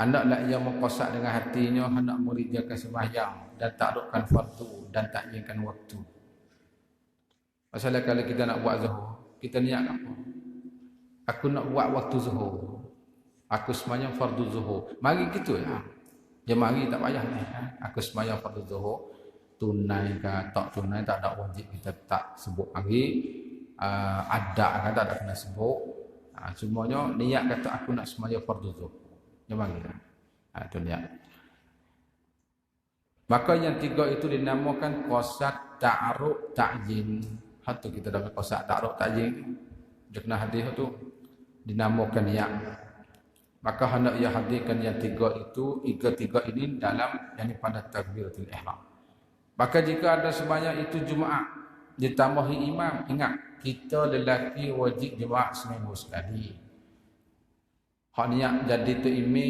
hendaklah ia mengqasar dengan hatinya, hendak meridyakan sembahyang dan taklukkan fardu dan takyinkan waktu. Masalah kalau kita nak buat zuhur, kita niat apa? Aku nak buat waktu zuhur. Aku sembahyang fardu zuhur. Mari gitu ya. Dia mari tak payah ni. Aku sembahyang fardu zuhur. Tunai ke tak tunai tak ada wajib kita tak sebut lagi. Ada kan tak ada kena sebut. Semuanya niat kata aku nak sembahyang fardu zuhur. Dia mari. Itu niat. Maka yang tiga itu dinamakan qasad, ta'aruf, ta'yin. Hatu kita dalam qasad, ta'aruf, ta'yin. Dia kena hadir tu dinamakan niat. Maka hendak ia hadirkan yang tiga itu, tiga ini dalam yang pada takbiratul ihram. Maka jika ada sembahyang itu Jumaat ditambahi imam, ingat kita lelaki wajib Jumaat seminggu sekali. Hak niat jadi tu imam,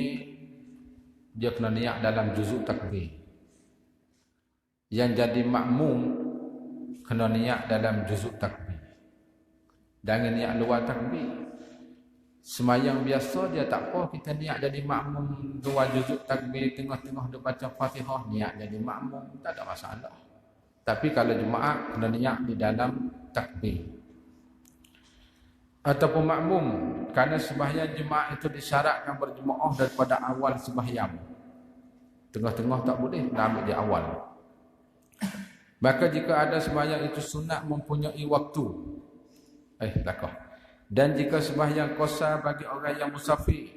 dia kena niat dalam juzuk takbir. Yang jadi makmum kena niat dalam juzuk takbir. Jangan niat luar takbir. Sembahyang biasa dia tak apa kita niat jadi makmum luar juzuk takbir, tengah-tengah dia baca Fatihah niat jadi makmum, tak ada masalah. Tapi kalau jemaah kena niat di dalam takbir. Ataupun makmum, kerana sembahyang jemaah itu disyaratkan berjemaah daripada awal sembahyang. Tengah-tengah tak boleh, nak ambil di awal. Maka jika ada sembahyang itu sunat mempunyai waktu. Belakang. Dan jika sembahyang qasar bagi orang yang musafir,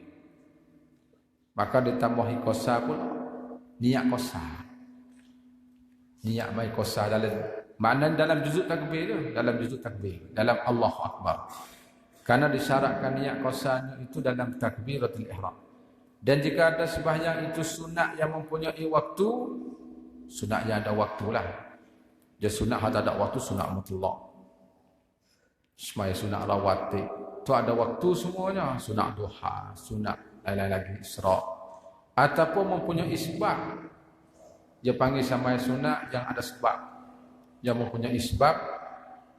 maka ditambahi qasar pun niat qasar. Niat mai qasar dalam makna dalam juzuk takbir tu, dalam juzuk takbir, dalam Allahu Akbar. Karena disyaratkan niat qasarnya itu dalam takbiratul ihram. Dan jika ada sembahyang itu sunat yang mempunyai waktu, sunat yang ada waktulah. Dia sunat ada waktu, sunat mutlak. Semaya sunat rawatib tu ada waktu semuanya. Sunat duha, sunat lain-lain lagi, isra'. Ataupun mempunyai sebab. Dia panggil semaya sunat yang ada sebab. Yang mempunyai sebab,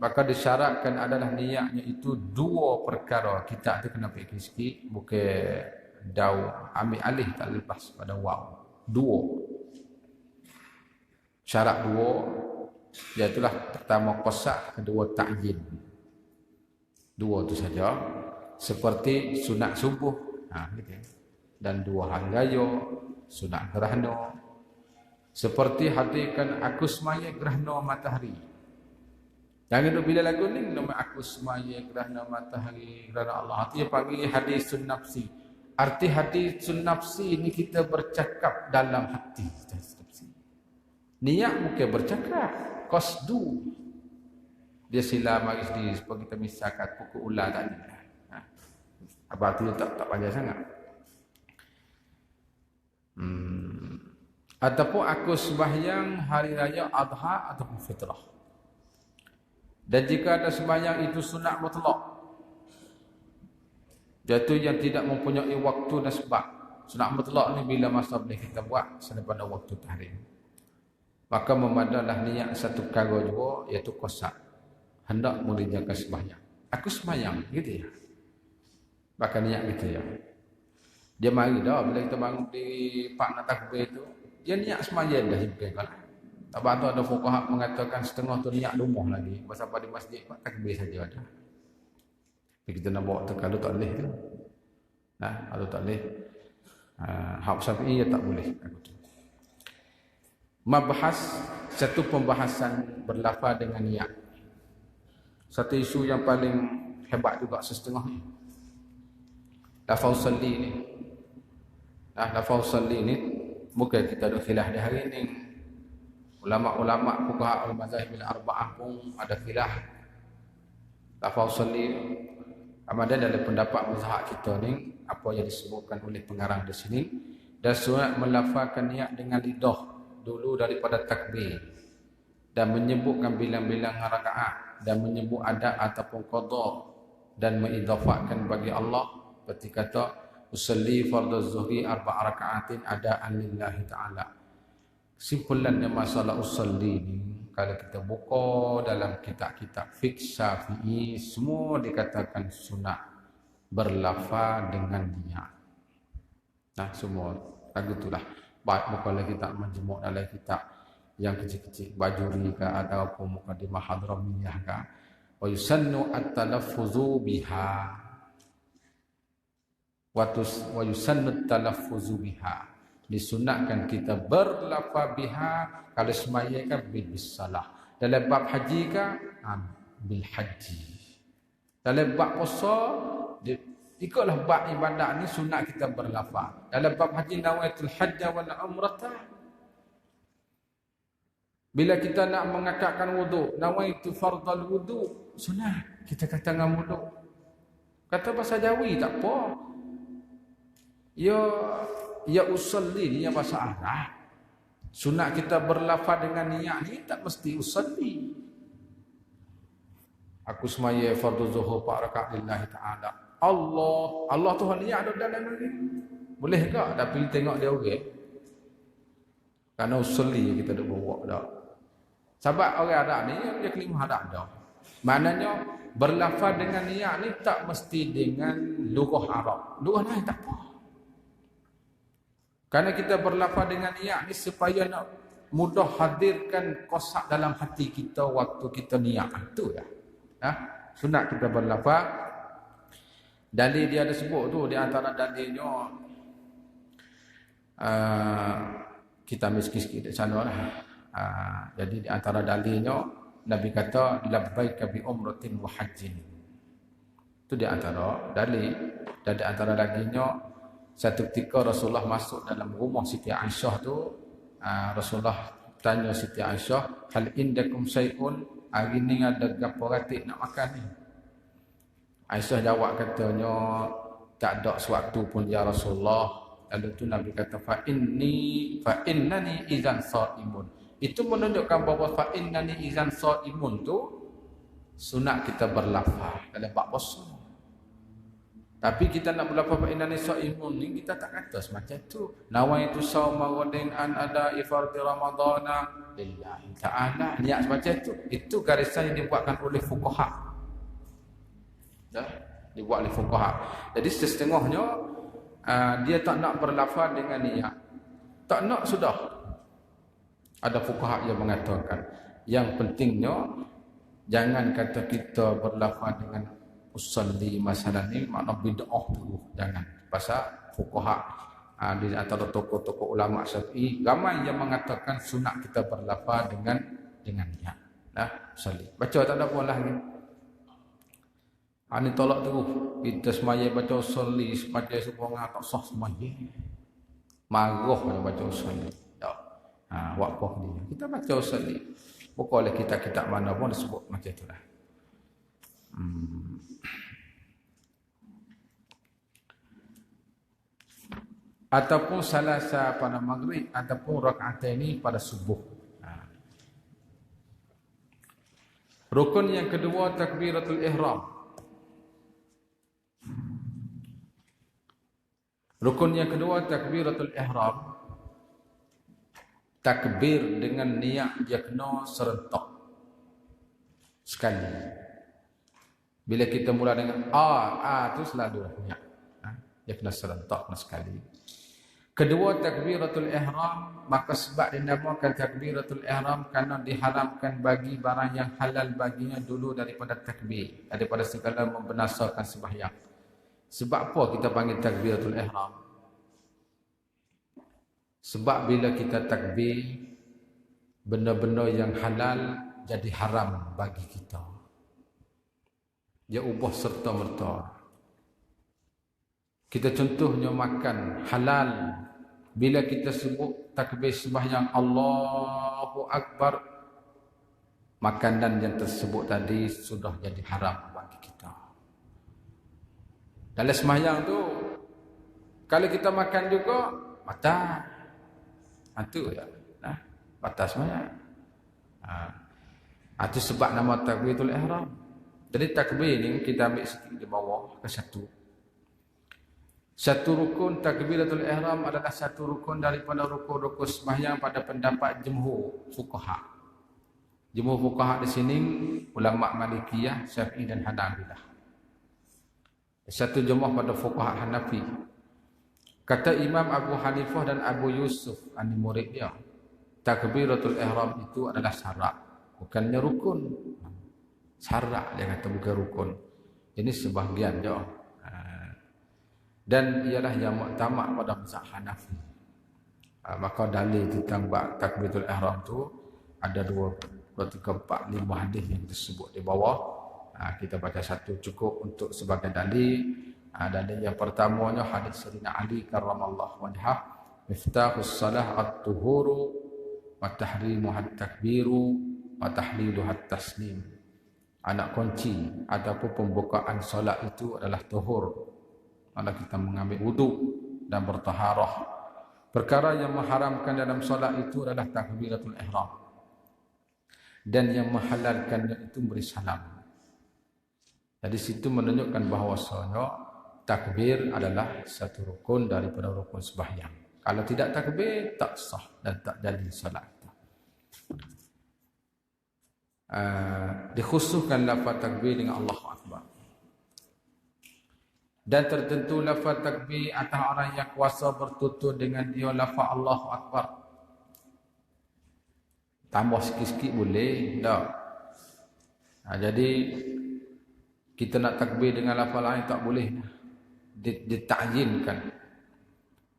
maka disyaratkan adalah niatnya itu dua perkara. Kita tu kena fikir sikit, bukan daun ambil alih tak lepas pada waw. Dua. Syarat dua. Iaitulah pertama qasad, kedua ta'yin. Dua tu saja. Seperti sunat subuh, gitu. Dan dua hari raya, sunat gerhana. Seperti hadirkan aku semaya gerhana matahari. Jangan duk bila lagu ni nama aku semaya gerhana matahari, gerhana Allah. Dia panggil hadisun nafsi. Arti hati nafsi ini kita bercakap dalam hati. Niat bukan bercakap. Qasdu. Dia sila mari sendiri supaya kita misalkan pukul ular tadi. Apa tu tak panjang sangat. Ataupun aku sembahyang hari raya Adha ataupun fitrah. Dan jika ada sembahyang itu sunat mutlak, jatuh yang tidak mempunyai waktu dan sebab. Sunat mutlak ni bila masa boleh kita buat selepas waktu tahrim. Maka memadalah niat satu perkara juga, iaitu qasad. Hendak mengerjakan sembahyang. Aku sembahyang, gitu ya. Bahkan niat gitu ya. Dia mari dah bila kita bangun di Pak nak takbir tu, dia niat sembahyang dah hingga. Sebab tu ada fuqaha mengatakan setengah tu niat lumah lagi. Pasal pada masjid Pak takbir saja ada. Jadi kita nak bawa kalau tak boleh tu. Nah, kalau tak boleh hak Syafi'i tak boleh aku tu. Mabahas satu pembahasan berlafaz dengan niat. Satu isu yang paling hebat juga setengah ni. Lafaz salli ni. Lafaz salli ni bukan kita ada khilaf di hari ini. Ulama-ulama fuqaha al-mazahib al-arba'ah pun ada khilaf. Lafaz salli Amadan dalam pendapat mazhab kita ni apa yang disebutkan oleh pengarang di sini, dan sunat melafazkan niat dengan lidah dulu daripada takbir dan menyebutkan bilang-bilang rakaat dan menyebut adat ataupun qada dan mengidhafahkan bagi Allah seperti kata usalli fardhu zuhri 4 rakaatin adaan lillahi taala. Simpulannya masalah usalli ni kalau kita buka dalam kitab-kitab fiqh Syafi'i semua dikatakan sunat berlafaz dengan niat. Nah semua lagu itulah. Baik bukanlah kitab majmu' dalam kitab yang kecil-kecil bajuri ke ataupun mukadimah hadramiyah ke. Wa yusannu at-talaffuzu biha. Wa yusannu at-talaffuzu biha. Disunatkan kita berlafaz biha kalau sembahyang kan bis salah. Dalam bab haji kan bil haji. Dalam bab puasa ikutlah bab ibadat ni sunat kita berlafaz. Dalam bab haji nawaitul hajj wal umrah. Bila kita nak mengakatkan wudu, nawaitu fardal wudu, sunat kita kata dengan wudu. Kata bahasa Jawi tak apa. Ya usalli ni yang bahasa Arab. Sunat kita berlafaz dengan niat ni tak mesti usalli. Aku semaya fardhu zuhur 4 rakaat lillahi taala. Allah Tuhan niat ada dalam ni. Boleh ke? Tapi tengok dia okey. Karena usalli kita duk bawa dah. Sebab orang Arab ni dia kalimah Arab dah. Maknanya berlafaz dengan niat ni tak mesti dengan lughah Arab. Lughah lain tak apa. Karena kita berlafaz dengan niat ni supaya nak mudah hadirkan qasad dalam hati kita waktu kita niat. Itu ya. Sunat kita berlafaz. Dalil dia ada sebut tu di antara dalilnya kita ambil sikit-sikit di sana lah. Jadi di antara dalilnya Nabi kata labbaika bi umratin wa hajjin. Itu di antara dalil. Dan di antara laginya satu ketika Rasulullah masuk dalam rumah Siti Aisyah tu, Rasulullah tanya Siti Aisyah, hal indakum syai'un, hari ni ada gapo ratik nak makan ni? Aisyah jawab katanya, tak ada sewaktu pun ya Rasulullah. Lalu tu Nabi kata fa innani idzan shaimun. Itu menunjukkan bahawa fa innani idzan shaimun tu sunat kita berlafaz dalam bab puasa. Tapi kita nak berlafaz fa innani shaimun ni kita tak kata semacam tu. Nawaitu shauma ghadin an ada fardhi ramadhana lillahi ta'ala. Niat semacam tu. Itu garisan yang dibuatkan oleh fuqaha. Dah dibuat oleh fuqaha. Jadi setengahnya dia tak nak berlafaz dengan niat. Tak nak sudah. Ada fuqaha yang mengatakan yang pentingnya jangan kata kita berlafaz dengan usalli masalah ni makna bid'ah dulu, jangan. Pasal fuqaha di antara tokoh-tokoh ulama Syafi'i ramai yang mengatakan sunat kita berlafaz dengan niat. Usalli. Baca tak ada apa lagi. Ani tolak tu kita semaya baca usul baca semua tak sah semaya. Marah baca usul. Ya. Waktu dia. Kita baca usul. Pokoknya kita mana pun disebut macam itulah. Ataupun salasa pada maghrib ataupun rakaataini pada subuh. Rukun yang kedua takbiratul ihram. Rukun yang kedua takbiratul ihram. Takbir dengan niat dia kena serentak sekali. Bila kita mula dengan tu selalu niat. Dia kena serentak sekali. Kedua takbiratul ihram, maka sebab dinamakan takbiratul ihram kerana diharamkan bagi barang yang halal baginya dulu daripada takbir, daripada segala membinasakan sembahyang. Sebab apa kita panggil takbiratul ihram? Sebab bila kita takbir, benda-benda yang halal jadi haram bagi kita. Dia ubah serta-merta. Kita contohnya makan halal. Bila kita sebut takbir sembahyang Allahu Akbar, makanan yang tersebut tadi sudah jadi haram bagi kita. Dalam sembahyang tu, kalau kita makan juga, batal. Itu ya. Batal sembahyang. Itu sebab nama takbiratul ihram. Jadi takbir ni kita ambil sikit di bawah ke satu. Satu rukun takbiratul ihram adalah satu rukun daripada rukun-rukun sembahyang pada pendapat jumhur fuqaha. Jumhur fuqaha di sini ulama Malikiyah, Syafi'i dan Hanabilah. Satu jemaah pada fuqaha Hanafi. Kata Imam Abu Hanifah dan Abu Yusuf, ani murid dia, takbiratul ihram itu adalah syarat, bukannya rukun. Syarat dia kata, bukan rukun. Ini sebahagian je. Dan ialah yang muktamad pada mazhab Hanafi. Maka dalil tentang takbiratul ihram tu ada 2, 3, 4, 5 hadis yang disebut di bawah. Kita baca satu cukup untuk sebagai dalil. Dalil yang pertamanya hadis Sayyidina Ali karramallahu wajhah, miftahus salah at-tuhuru wa tahrimu at-takbiru wa tahlilu at-taslim. Anak kunci ataupun pembukaan solat itu adalah tuhur. Kalau kita mengambil wuduk dan bertaharah. Perkara yang mengharamkan dalam solat itu adalah takbiratul ihram. Dan yang menghalalkannya itu beri salam. Jadi situ menunjukkan bahawasanya takbir adalah satu rukun daripada rukun sembahyang. Kalau tidak takbir, tak sah dan tak jadi solat. Dikhususkan lafaz takbir dengan Allahu Akbar. Dan tertentu lafaz takbir atas orang yang kuasa bertutur dengan dia lafaz Allahu Akbar. Tambah sikit-sikit boleh, tak? Jadi kita nak takbir dengan lafaz lain tak boleh. Ditakyinkan.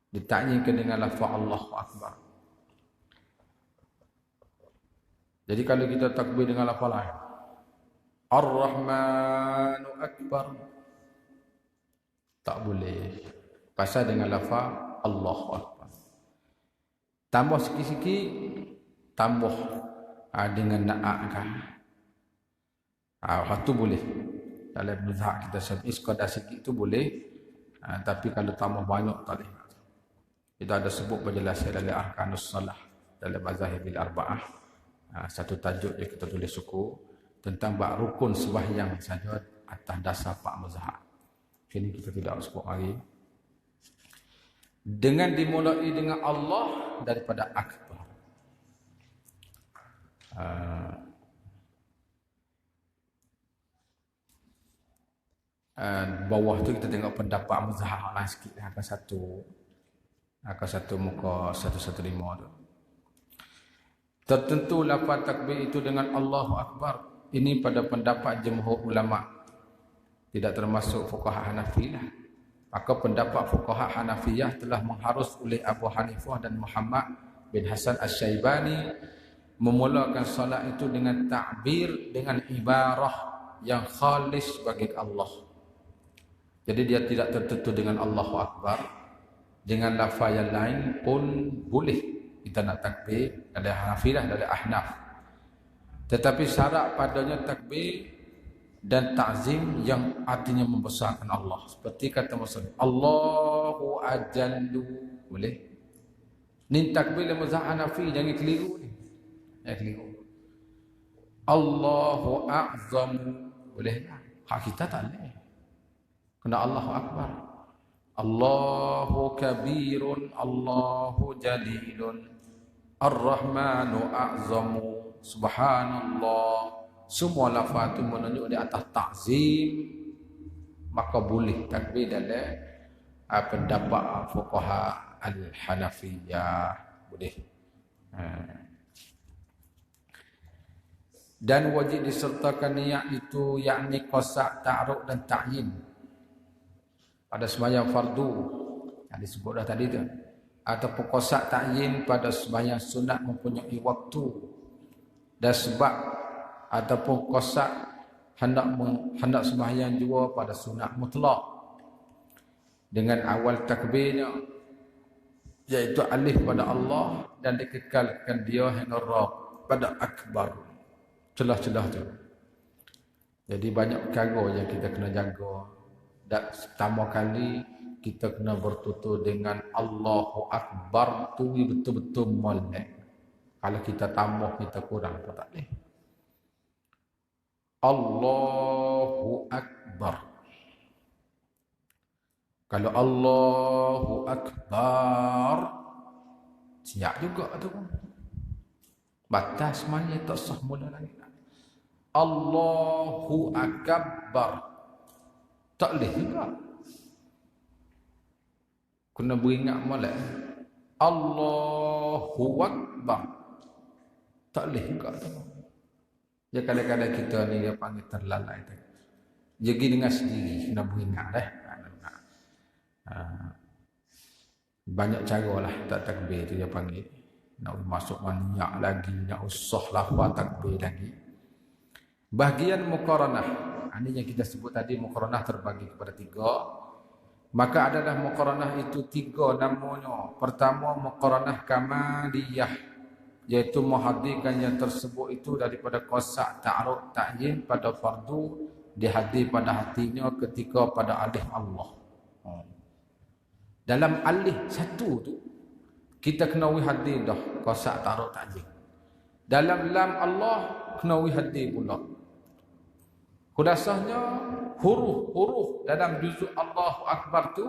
Ditakyinkan dengan lafaz Allahu Akbar. Jadi kalau kita takbir dengan lafaz lain, Ar-Rahmanu Akbar, tak boleh. Pasal dengan lafaz Allahu Akbar. Tambah sikit-sikit, tambah dengan na'akah. Itu boleh. Dalam mazhab kita Syafi'i sekadar sikit itu boleh. Tapi kalau tambah banyak tak boleh. Itu ada sebut penjelasan dalam Arkanus Salah dalam Mazhabil Arba'ah. Satu tajuk yang kita tulis suku tentang bab rukun sembahyang saja atas dasar 4 mazhab. Ini kita tidak sebut lagi. Dengan dimulai dengan Allah daripada akbar. Bawah tu kita tengok pendapat mazhab lain sikit. Akan satu muka 115 tu. Tertentu lafaz takbir itu dengan Allahu Akbar. Ini pada pendapat jumhur ulama. Tidak termasuk fuqaha Hanafi lah. Maka pendapat fuqaha Hanafiyah telah mengharus oleh Abu Hanifah dan Muhammad bin Hasan Asy-Syaibani memulakan solat itu dengan takbir dengan ibarah yang khalis bagi Allah. Jadi dia tidak tertentu dengan Allahu Akbar. Dengan lafaz yang lain pun boleh kita nak takbir dari Hanafilah, dari Ahnaf. Tetapi syarat padanya takbir dan ta'zim yang artinya membesarkan Allah. Seperti kata Muslim, Allahu ajallu. Boleh? Ni takbir yang mazhab Hanafi, jangan keliru ni. Jangan keliru. Allahu a'zamu. Boleh tak? Hak kita tak boleh. Kena Allahu Akbar. Allahu kabirun, Allahu jalilun, Ar-Rahmanu a'zamu, Subhanallah. Semua lafaz itu menunjuk di atas ta'zim, maka boleh takbir dalam pendapat fuqaha al-Hanafiyah. Boleh. Dan wajib disertakan niat itu, yakni qasak, ta'aruf dan ta'yin pada sembahyang fardu yang disebut dah tadi tu, ataupun qasak ta'yin pada sembahyang sunat mempunyai waktu, dan sebab ataupun qasak hendak sembahyang juga pada sunat mutlak dengan awal takbirnya, iaitu alif pada Allah dan dikekalkan dia hingga ra pada akbar. Celah-celah tu. Jadi banyak perkara yang kita kena jaga. Dan pertama kali kita kena bertutur dengan Allahu Akbar tu betul-betul molek. Kalau kita tambah kita kurang apa tak boleh. Allahu Akbar. Kalau Allahu Akbar siap juga tu. Batas mana tak sah mula lagi. Allahu Akbar. Tak boleh juga. Kena beringat molek. Allahu Akbar. Tak boleh juga tu. Ya kadang-kadang kita ni dia panggil terlalai tu. Jadi dengan sendiri kena beringat dah. Banyak cara lah tak takbir tu dia panggil. Nak masuk maniak lagi, nak usah lafaz takbir lagi. Bahagian muqaranah. Ini yang kita sebut tadi, muqaranah terbagi kepada 3. Maka adalah muqaranah itu 3 namanya. Pertama muqaranah kamaliyah, iaitu menghadirkan yang tersebut itu daripada qasak, ta'aruf, ta'yin pada fardu dihadir pada hatinya ketika pada alih Allah. Dalam alih satu tu kita kena hadir dah qasak, ta'aruf, ta'yin. Dalam lam Allah kena hadir pula. Khulasahnya huruf-huruf dalam juzuk Allahu Akbar tu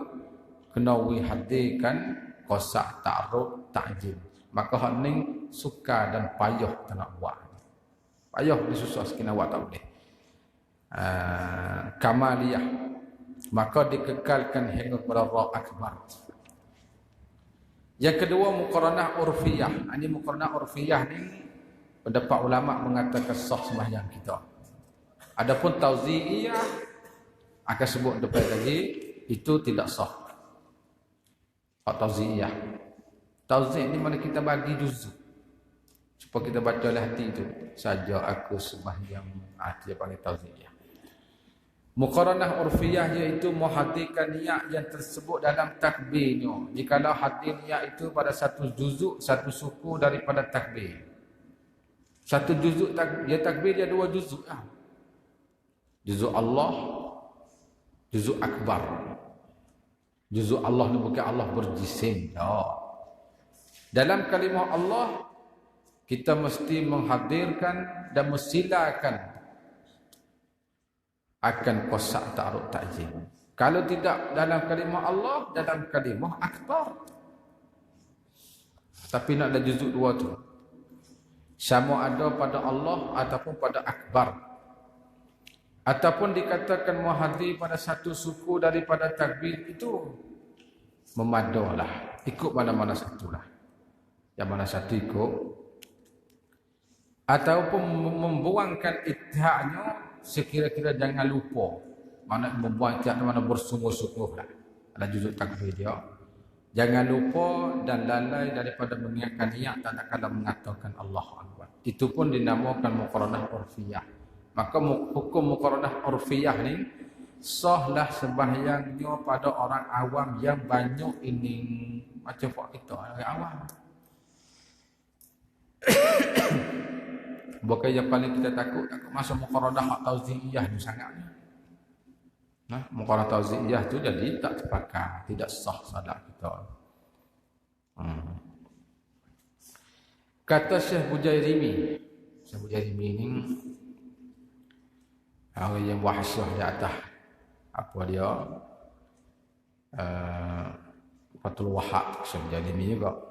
kena hadirkan qasak, ta'aruf, ta'yin. Maka hak ni suka dan payah tak nak buat. Payah ni susah sikit nak buat tak boleh. Kamaliyah. Maka dikekalkan hingga kepada ra akbar. Yang kedua muqaranah urfiyah. Ini muqaranah urfiyah ni pendapat ulama mengatakan sah sembahyang kita. Adapun tauzi'iyah akan sebut depan lagi itu tidak sah. Tauzi'iyah. Tauzi' ni mana kita bagi juzuk. Supaya kita baca lah hati itu. Saja aku sembahyang. Dia panggil tauzi'iyah. Muqaranah urfiyah iaitu menghadirkan niat yang tersebut dalam takbirnya. Jikalau hadir niat itu pada satu juzuk, satu suku daripada takbir. Satu juzuk dia takbir dia 2 juzuk lah. Juzuk Allah, juzuk akbar. Juzuk Allah ni bukan Allah berjisim. Ya. Dalam kalimah Allah, kita mesti menghadirkan dan mesilakan akan qasak, ta'aruf, ta'yin. Kalau tidak dalam kalimah Allah, dalam kalimah akbar. Tapi nak ada juzuk 2 tu. Sama ada pada Allah ataupun pada akbar. Ataupun dikatakan muhadir pada satu suku daripada takbir itu memadalah. Ikut mana-mana satulah. Yang mana satu ikut. Ataupun membuangkan ittihadnya sekira-kira jangan lupa. Mana membuang ittihad mana bersungguh-sungguh lah. Ada juzuk takbir dia. Jangan lupa dan lalai daripada mengingatkan niat tak kala mengatakan Allah Akbar. Itu pun dinamakan muqaranah urfiyah. Maka hukum muqaranah urfiyah ni sahlah sembahyangnya pada orang awam yang banyak ini macam kita orang awam. Bukan yang paling kita takut masa muqaranah tauziyah ni sangatnya. Nah, muqaranah tauziyah tu jadi tak terpakai, tidak sah salat kita. Kata Syekh Bujairimi. Syekh Bujairimi ni orang yang wahsyah di atas apa dia Fathul Wahhab. Syekh Bujairimi juga.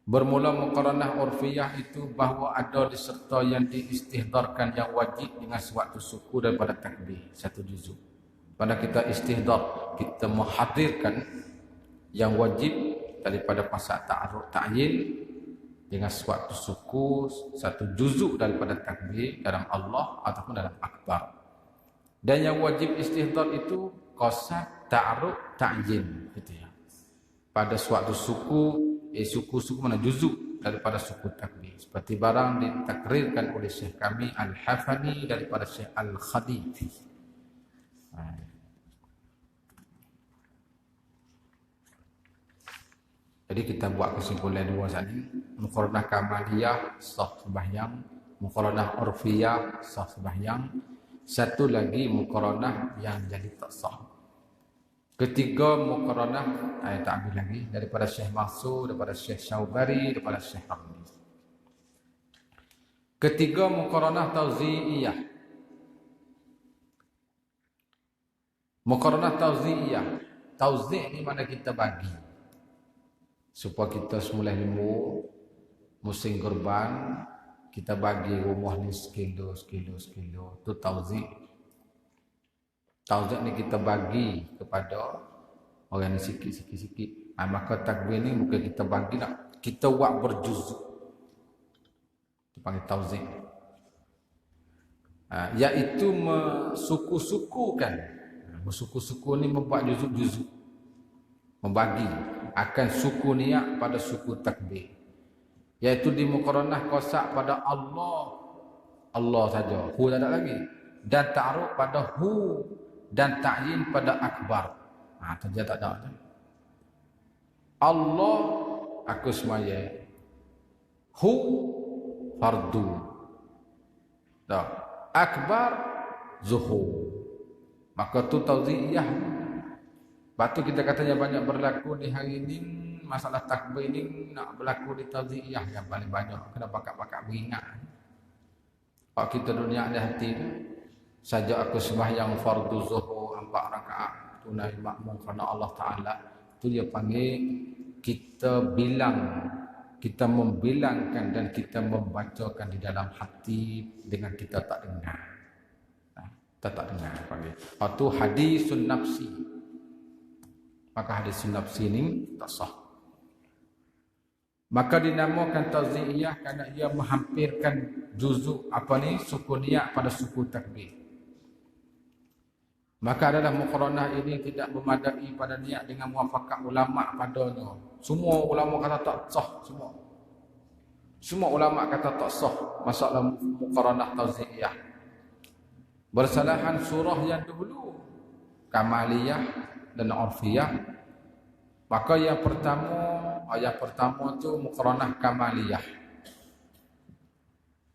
Bermula muqaranah urfiyah itu bahawa ada diserta yang diistihdarkan yang wajib dengan suatu suku daripada takbir satu juzuk. Pada kita istihdar, kita menghadirkan yang wajib daripada pasal ta'aruf ta'yin dengan suatu suku satu juzuk daripada takbir dalam Allah ataupun dalam akbar. Dan yang wajib istihdar itu qasad ta'aruf ta'yin gitu ya. Pada suatu suku suku-suku mana juzuk daripada suku takbir seperti barang ditakrirkan oleh Syekh kami Al-Hafani daripada Syekh Al-Khadifi. Jadi kita buat kesimpulan dua tadi, muqaranah kamaliyah sah sembahyang, muqaranah urfiyah sah sembahyang, satu lagi muqaranah yang jadi tak sah. Ketiga muqaranah tak ambil lagi daripada Syekh Mansur, daripada Syekh Syaubari, daripada Syekh Hamdi. Ketiga muqaranah tauzi'iyah. Muqaranah tauzi'iyah. Tauzi' ni mana kita bagi. Supaya kita semula ilmu musim kurban kita bagi rumah ni sekilo. Tu tauzi'. Tauzi' ni kita bagi kepada orang ni sikit. Maka takbir ni bukan kita bagi nak, kita buat berjuzuk. Dipanggil tauzi'. Iaitu mensuku-sukukan. Mensuku-suku ni membuat juzuk-juzuk. Membagi akan suku niat pada suku takbir. Iaitu di muqaranah qasak pada Allah saja. Hu tak ada lagi. Dan ta'aruf pada hu dan ta'yin pada akbar. Saja tak ada. Allah aku semaya. Hu fardu. Tak. Akbar zuhur. Maka tu tauzi'iyah. Batu kita katanya banyak berlaku di hari ini masalah takbir ini nak berlaku di tauzi'iyah yang paling banyak. Kena pakat-pakat beringat. Kalau kita dunia ada hati tu saja aku sembahyang fardu zuhur 4 rakaat tunai makmum kerana Allah Taala tu dia panggil kita bilang, kita membilangkan dan kita membacakan di dalam hati dengan kita tak dengar. Kita tak dengar panggil. Itu hadisun nafsi. Maka hadisun nafsi ini tak sah. Maka dinamakan tauzi'iyah kerana ia menghampirkan juzuk suku niat pada suku takbir. Maka adalah muqaranah ini tidak memadai pada niat dengan muafakat ulama padanya. Semua ulama kata tak sah semua. Semua ulama kata tak sah masalah muqaranah tauzi'iyah. Bersalahan surah yang dahulu kamaliyah dan urfiyah. Maka yang pertama tu muqaranah kamaliyah.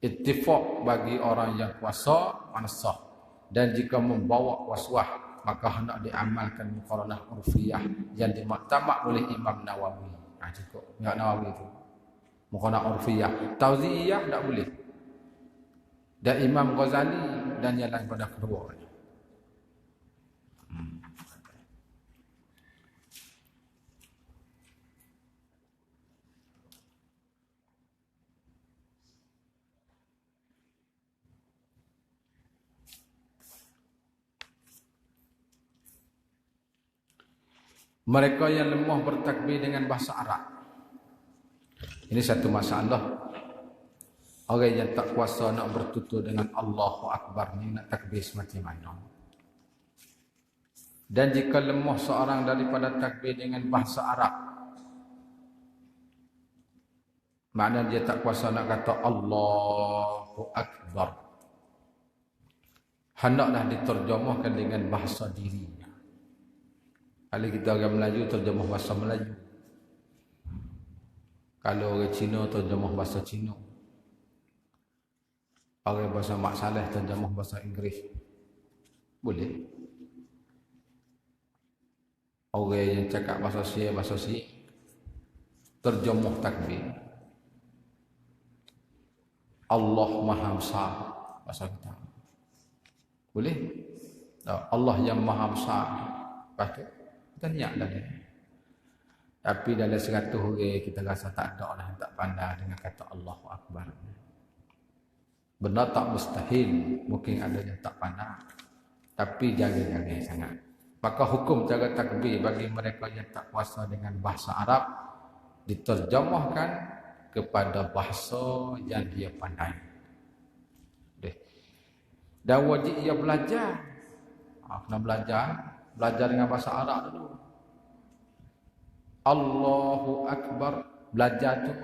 Ittifaq bagi orang yang kuasa mana sah. Dan jika membawa waswah maka hendak diamalkan muqaranah urfiyah yang dimaktamak oleh Imam Nawawi. Cukup Imam Nawawi itu muqaranah urfiyah. Tauzi'iyah tak boleh. Dan Imam Ghazali dan yang lain pada kedua. Mereka yang lemah bertakbir dengan bahasa Arab. Ini satu masalah. Orang yang tak kuasa nak bertutur dengan Allahu Akbar ni nak takbir semacam mana. Dan jika lemah seorang daripada takbir dengan bahasa Arab, maknanya dia tak kuasa nak kata Allahu Akbar. hendaklah diterjemahkan dengan bahasa dirinya. Kalau kita orang Melayu terjemah bahasa Melayu. Kalau orang Cina terjemah bahasa Cina. Orang bahasa Mak Saleh terjemah bahasa Inggeris. Boleh. Orang yang cakap bahasa Si terjemah takbir. Allah Maha Besar bahasa kita. Boleh? Allah yang Maha Besar. Lepas tu kita niat dah dia. Tapi dalam 100 orang kita rasa tak ada orang yang tak pandai dengan kata Allahu Akbar. Benar tak mustahil, mungkin ada yang tak pandai. Tapi jaga-jaga sangat. Maka hukum cara takbir bagi mereka yang tak kuasa dengan bahasa Arab diterjemahkan kepada bahasa yang dia pandai. Dan wajib ia belajar. Kena belajar dengan bahasa Arab dulu. Allahu Akbar, belajar tu.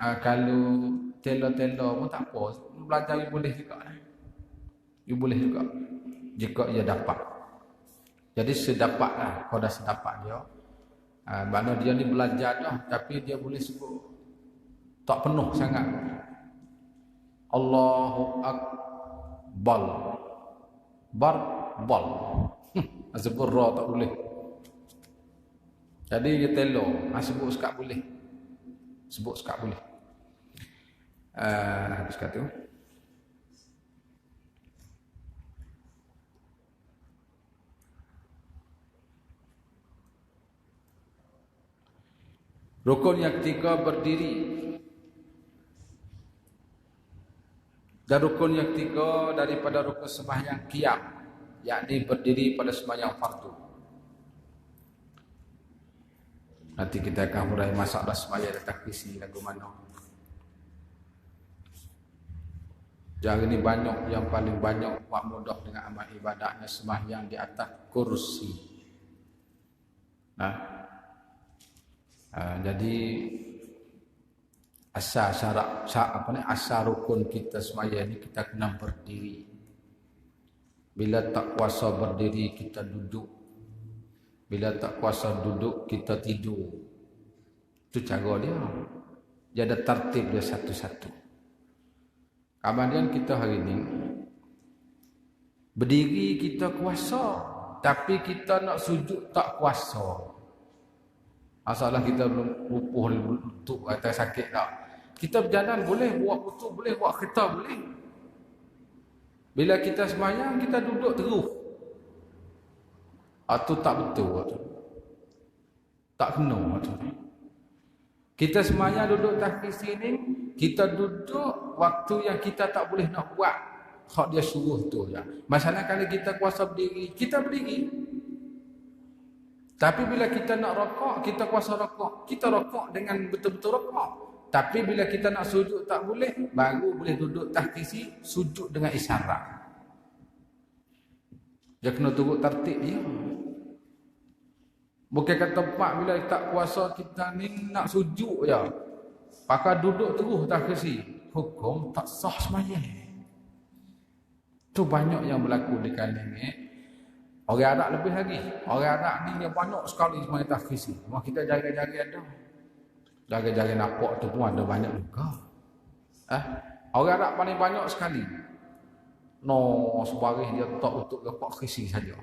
Kalau telo-telo pun tak apa, belajar you boleh juga. You boleh juga jika ia dapat. Jadi sedapatlah, kalau dah sedapat dia. Makna dia ni belajar dah, tapi dia boleh sebut tak penuh sangat. Allahu Akbar. Bal. Sebut ra tak boleh. Jadi dia telo, sebut sekat boleh. Sebut sekat boleh. Habis kata. Rukun yang ketiga berdiri. Dan rukun yang ketiga daripada rukun sembahyang qiyam, yakni berdiri pada sembahyang fardu. Nanti kita akan hurai masalah sembahyang dan takbisi lagu mana. Jadi ini banyak, yang paling banyak buat mudah dengan amal ibadahnya sembahyang di atas kursi. Jadi asal rukun kita sembahyang ni kita kena berdiri. Bila tak kuasa berdiri kita duduk. Bila tak kuasa duduk kita tidur. Itu cara dia. Dia ada tertib dia satu-satu. Kemudian kita hari ini berdiri kita kuasa, tapi kita nak sujud tak kuasa. Masalah kita belum lupuh lutut atau sakit tak. Kita berjalan boleh, buat putus boleh, buat kereta boleh. Bila kita sembahyang kita duduk terus. Itu tak betul tu. Tak kena tu. Kita sembahyang duduk tak sini, kita duduk waktu yang kita tak boleh nak buat hak dia suruh tu ya. Masalah kalau kita kuasa berdiri, kita berdiri. Tapi bila kita nak rokok, kita kuasa rokok. Kita rokok dengan betul-betul rokok. Tapi bila kita nak sujud tak boleh, baru boleh duduk tahkisi, sujud dengan isyarat. Dia kena turut tertib dia. Bukan kata pak bila tak kuasa kita ni nak sujud je. Pakai duduk terus tahkisi. Hukum tak sah sembahyang. Tu banyak yang berlaku di kalangan ni. Orang Arab lebih lagi. Orang Arab ni dia banyak sekali sembahyang tahkisi. Cuma kita jaga-jaga ada. Jaga-jaga nampak tu pun ada banyak juga. Orang Arab paling banyak sekali. No, sebaris dia tak untuk lepak khisi saja.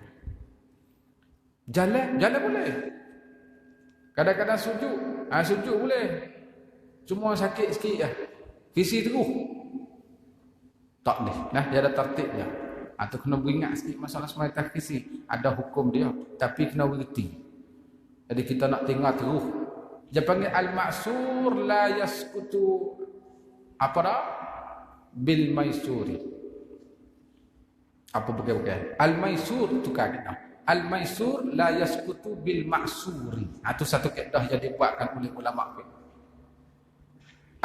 Jalan boleh. Kadang-kadang sujud. Sujud boleh. Cuma sakit sikit lah. Khisi terus. Tak boleh. Dia ada tertibnya. Atau kena beringat sikit masalah sembahyang tahkisi. Ada hukum dia. Tapi kena berhenti. Jadi kita nak tinggal terus. Dia panggil al-ma'sur la yaskutu apa dah? Bil maisuri. Apa bukan? Al-maisur tu kaedah. Al-maisur la yaskutu bil ma'suri. Itu satu kaedah yang dibuatkan oleh ulama fiqh.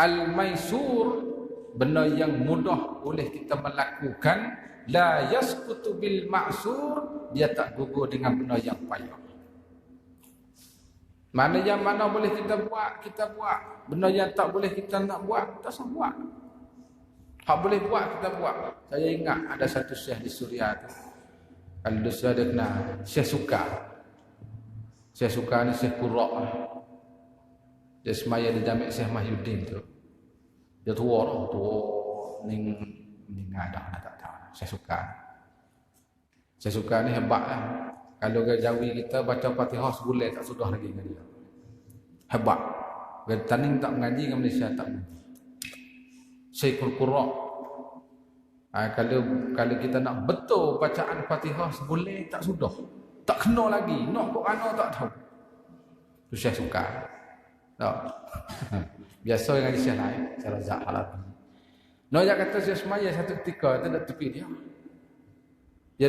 Al-maisur benda yang mudah boleh kita melakukan, la yaskutu bil ma'sur, dia tak gugur dengan benda yang payah. Mana yang mana boleh kita buat, kita buat. Benda yang tak boleh kita nak buat, tak usah buat. Hak boleh buat, kita buat. Saya ingat ada satu syekh di Suria tu. Kalau dia ada kena Syekh Suka. Syekh Suka ni Syekh Qurra. Dia semaya di Jami' Syekh Mahyuddin tu. Dia tua lah, tua ning ada tak tahu. Syekh Suka. Syekh Suka ni hebat lah. Kalau ke Jawi kita baca Fatihah sebulan tak sudah lagi dengan dia. Hebat. Dia tanding tak mengaji dengan Malaysia tak mengaji. Syekh Qurra. Kalau kita nak betul bacaan Fatihah sebulan tak sudah. Tak kena lagi. Nak kok mana tak tahu. Tu Syekh Suka. Tak. Biasa dengan Syekh lain. Syekh Razak Halabi. Dia kata Syekh semaya satu ketika dia nak tepi dia. Dia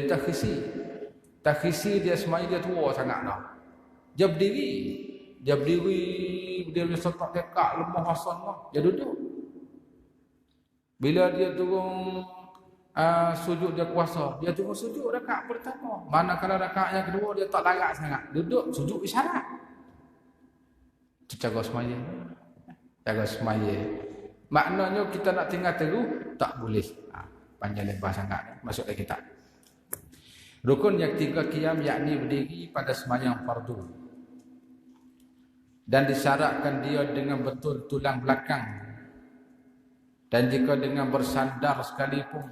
takhisi dia semaya dia tua sangat nak. Dia berdiri. Dia punya setak tekak lemah hasan lah. Dia duduk. Bila dia turun sujud dia kuasa, dia turun sujud rakaat pertama. Manakala rakaat yang kedua dia tak larat sangat. Duduk sujud isyarat. Itu cara semaya. Cara semaya. Maknanya kita nak tinggal terus tak boleh. Panjang lebar sangat masuk dalam kitab. Rukun yang ketiga qiyam yakni berdiri pada sembahyang fardu. Dan disyaratkan dia dengan betul tulang belakang. Dan jika dengan bersandar sekalipun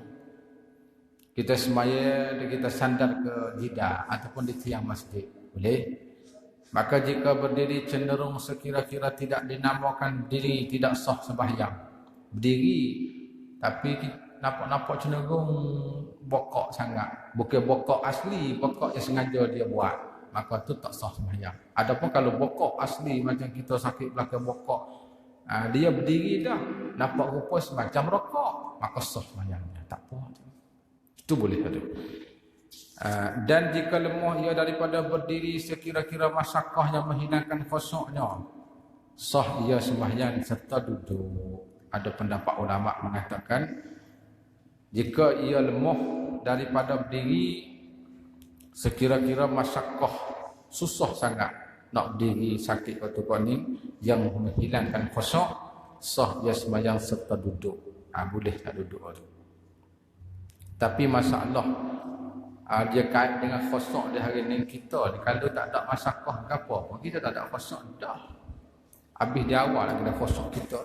kita semaya dan kita sandar ke jidah ataupun di tiang masjid, boleh. Maka jika berdiri cenderung sekira-kira tidak dinamakan diri tidak sah sembahyang. Berdiri tapi nampak cenderung bokok sangat. Bukan bokok asli, bokok yang sengaja dia buat. Maka tu tak sah sembahyang. Adapun kalau bokok asli macam kita sakit belakang bokok, dia berdiri dah, nampak rupa semacam rokok, maka sah sembahyangnya. Tak apa. Itu boleh ada. Dan jika lemah ia daripada berdiri sekira-kira masyakah yang menghilangkan khusyuknya, sah ia sembahyang serta duduk. Ada pendapat ulama mengatakan jika ia lemah daripada berdiri sekira-kira masyakah susah sangat nak berdiri sakit atau kuning yang menghilangkan khusyuk, sah ia sembahyang serta duduk. Boleh tak duduk tu. Tapi masalah dia kait dengan khusyuk di hari ni kita ni, kalau tak ada masyakah ke apa pun kita tak ada khusyuk dah. Habis di awal lagi dah khusyuk kita.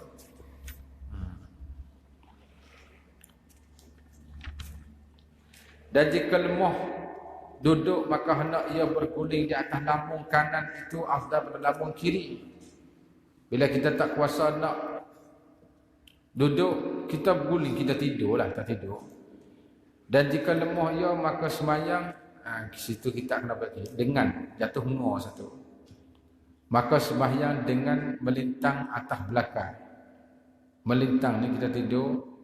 Dan jika lemah duduk maka hendak ia berguling di atas lambung kanan itu afdal pada lambung kiri. Bila kita tak kuasa nak duduk, kita berguling, kita tidurlah, tak tidur. Dan jika lemah ia maka sembahyang di situ kita kena bagi dengan jatuh ngor satu. Maka sembahyang dengan melintang atas belakang. Melintang ni kita tidur.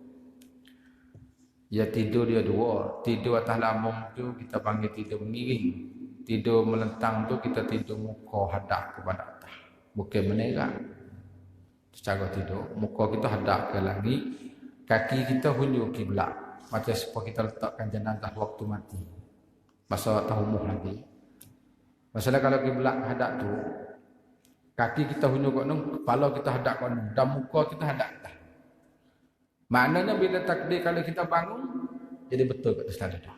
Ya tidur dia dua. Tidur atas lambung tu kita panggil tidur mengiring. Tidur melentang tu kita tidur muka hadap kepada atas. Bukan menerak. Secara tidur, muka kita hadap ke langit, kaki kita hunjuk kiblat. Macam seperti kita letakkan jenazah waktu mati. Masa tak umuh lagi. Masalah kalau kiblat hadap tu, kaki kita hunjuk kat nung, kepala kita hadap kat nung, dan muka kita hadap atas. Maknanya bila takdir kalau kita bangun, jadi betul kat atas dah.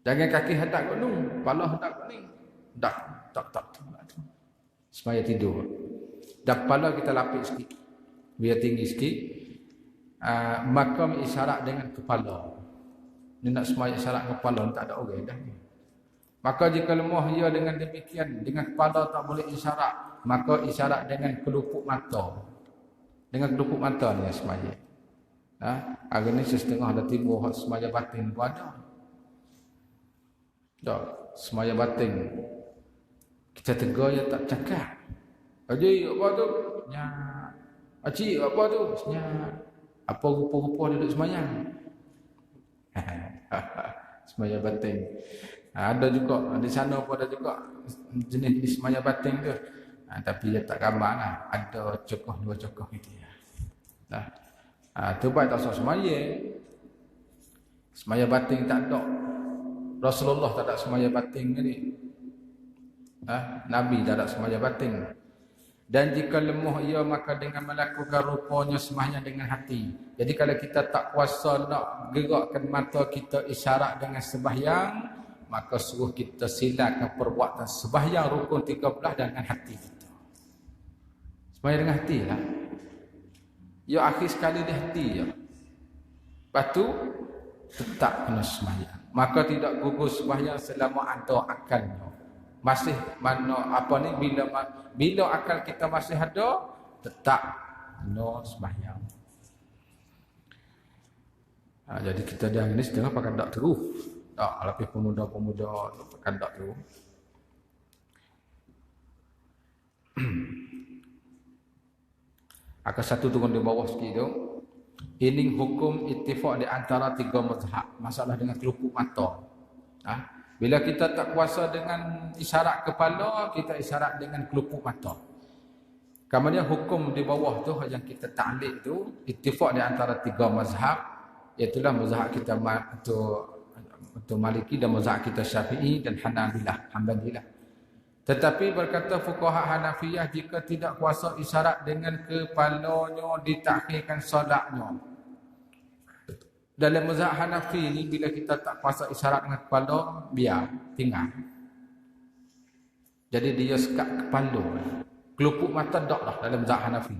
Jangan kaki hadap kat nung, kepala hadap kat ni. Tak. Semaya tidur. Dan kepala kita lapis sikit. Biar tinggi sikit. Maka isyarat dengan kepala. Ni nak semaya isyarat dengan kepala, tak ada orang dah ni. Maka jika lemah ia dengan demikian, dengan kepala tak boleh isyarat, maka isyarat dengan kelupuk mata. Dengan kelupuk mata ni semaya. Hari ni setengah dah timbul semaya batin pun ada. Tak, semaya batin. Kita tegur dia tak cakap. Haji apa tu? Nya. Acik apa tu? Nya. Apa rupa-rupa duduk sembahyang? Sembahyang batin. Ada juga di sana pun ada juga jenis sembahyang batin tu. Tapi dia tak gambar lah. Ada cokoh dua cokoh gitu ya. Terbaik tak usah sembahyang. Sembahyang batin tak ada. Rasulullah tak ada sembahyang batin ni. Nabi tak ada sembahyang batin. Dan jika lemah ia, maka dengan melakukan rupanya sembahyang dengan hati. Jadi kalau kita tak kuasa nak gerakkan mata kita isyarat dengan sembahyang, maka suruh kita silakan perbuatan sembahyang rukun 13 dengan hati kita. Sembahyang dengan hati lah. Ya akhir sekali di hati ya. Lepas tu tetap kena sembahyang. Maka tidak gugur sembahyang selama ada akalnya. Masih mana apa ni, bila akal kita masih ada, tetap kena sembahyang. Jadi kita dah ini setengah pakai dak terus. Tak lebih pemuda-pemuda pakai dak terus. Akan satu turun di bawah sikit tu. Ini hukum ittifaq di antara tiga mazhab. Masalah dengan kelupuk mata. Bila kita tak kuasa dengan isyarat kepala, kita isyarat dengan kelupuk mata. Kemudian hukum di bawah tu yang kita ta'liq tu ittifaq di antara tiga mazhab, iaitu mazhab kita tu Maliki dan mazhab kita Syafi'i dan Hanabilah. Tetapi berkata fuqaha Hanafiyah, jika tidak kuasa isyarat dengan kepalanya, ditakhirkan solatnya. Dalam mazhab Hanafi ni, bila kita tak kuasa isyarat dengan kepala, biar tinggal. Jadi dia sekat kepala. Kelupuk mata tak lah dalam mazhab Hanafi.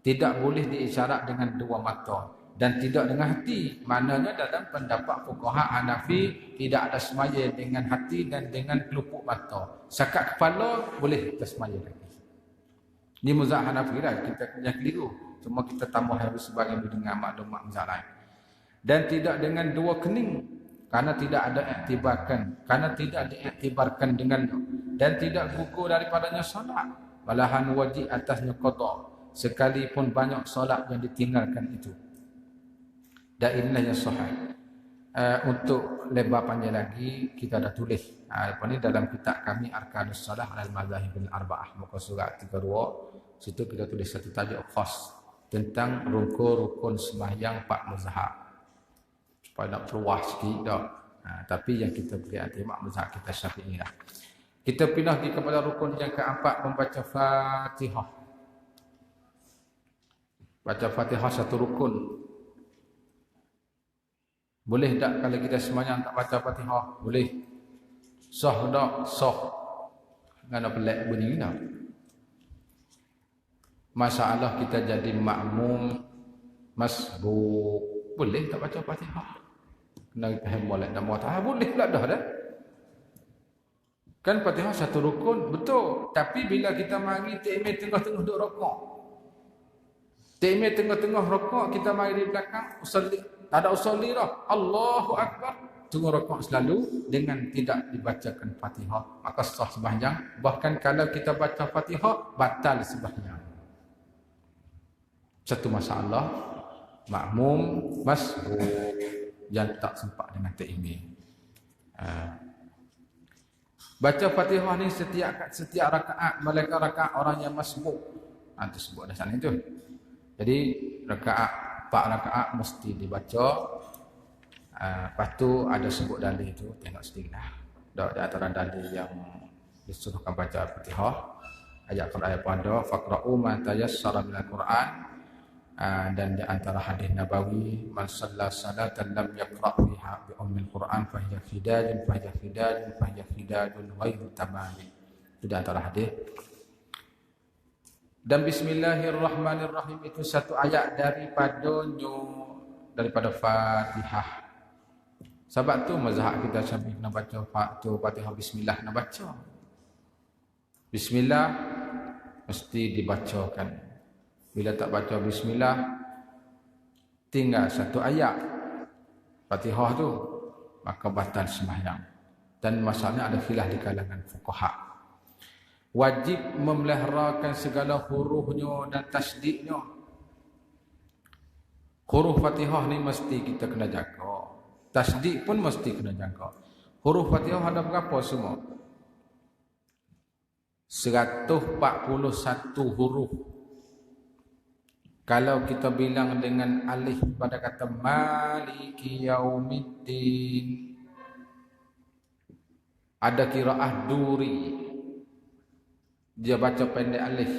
Tidak boleh diisyarat dengan dua mata dan tidak dengan hati. Maknanya dalam pendapat fuqaha Hanafi tidak ada semaya dengan hati dan dengan kelupuk mata. Sekat kepala boleh kita semaya lagi. Ini mazhab Hanafi lah, kita punya keliru. Cuma kita tambah harus sebagai dengan maklumat mazhab lain. Dan tidak dengan dua kening, karena tidak ada diiktibarkan dengannya, dan tidak gugur daripadanya solat, malahan wajib atasnya qada, sekalipun banyak solat yang ditinggalkan itu. Dan inilah yang sahih. Untuk lebar panjang lagi kita dah tulis ini dalam kitab kami Arkanus Salah alal Madzahibil Arba'ah, muka surat 32. Situ kita tulis satu tajuk khas tentang rukun sembahyang 4 mazhab. Supaya nak perluas sikit dah. Tapi yang kita beri iktimak mazhab kita Syafi'i lah. Kita pindah kepada rukun yang keempat, membaca Fatihah. Baca Fatihah satu rukun. Boleh tak kalau kita sembahyang tak baca Fatihah? Boleh. Sah tak? Sah. Kan pelik bunyi tak? Masalah kita jadi makmum masbuk, boleh tak baca Fatihah? Kena faham boleh dan muatah boleh pula dah dah. Kan Fatihah satu rukun, betul. Tapi bila kita mari takmir tengah-tengah duk rokok. Takmir tengah-tengah rokok, kita mari di belakang usolli. Tak ada usolli dah. Allahu Akbar. Tunggu rokok selalu dengan tidak dibacakan Fatihah. Maka sah sembahyang. Bahkan kalau kita baca Fatihah, batal sembahyang. Satu masalah, makmum masbuk yang tak sempat dengan takmir. Baca Fatihah ni setiap rakaat, malaikat rakaat orang yang masbuk. Itu sebut dah sana itu. Jadi rakaat 4 rakaat mesti dibaca. Lepas tu ada sebut dalil tu, tengok sedikitlah. Di antara dalil yang disuruhkan baca Fatihah, ayat Quran pada faqra'u ma tayassara minal Quran. Dan di antara hadis Nabawi, man shalla salatan lam yaqra' fiha bi ummil Quran fa hiya khidajun ghairu tamami. Itu di antara hadis. Dan bismillahirrahmanirrahim itu satu ayat daripada Fatihah. Sebab tu mazhab kita Syafi'i nak baca Fatihah bismillah nak baca. Bismillah mesti dibacakan. Bila tak baca bismillah, tinggal satu ayat Fatihah tu, maka batal sembahyang. Dan masalahnya ada khilaf di kalangan fuqaha. Wajib memeliharakan segala hurufnya dan tasdidnya. Huruf Fatihah ni mesti kita kena jaga. Tasdid pun mesti kena jaga. Huruf Fatihah ada berapa semua? 141 huruf. Kalau kita bilang dengan alif pada kata Maliki Yaumiddin, ada qiraah Duri, dia baca pendek alif.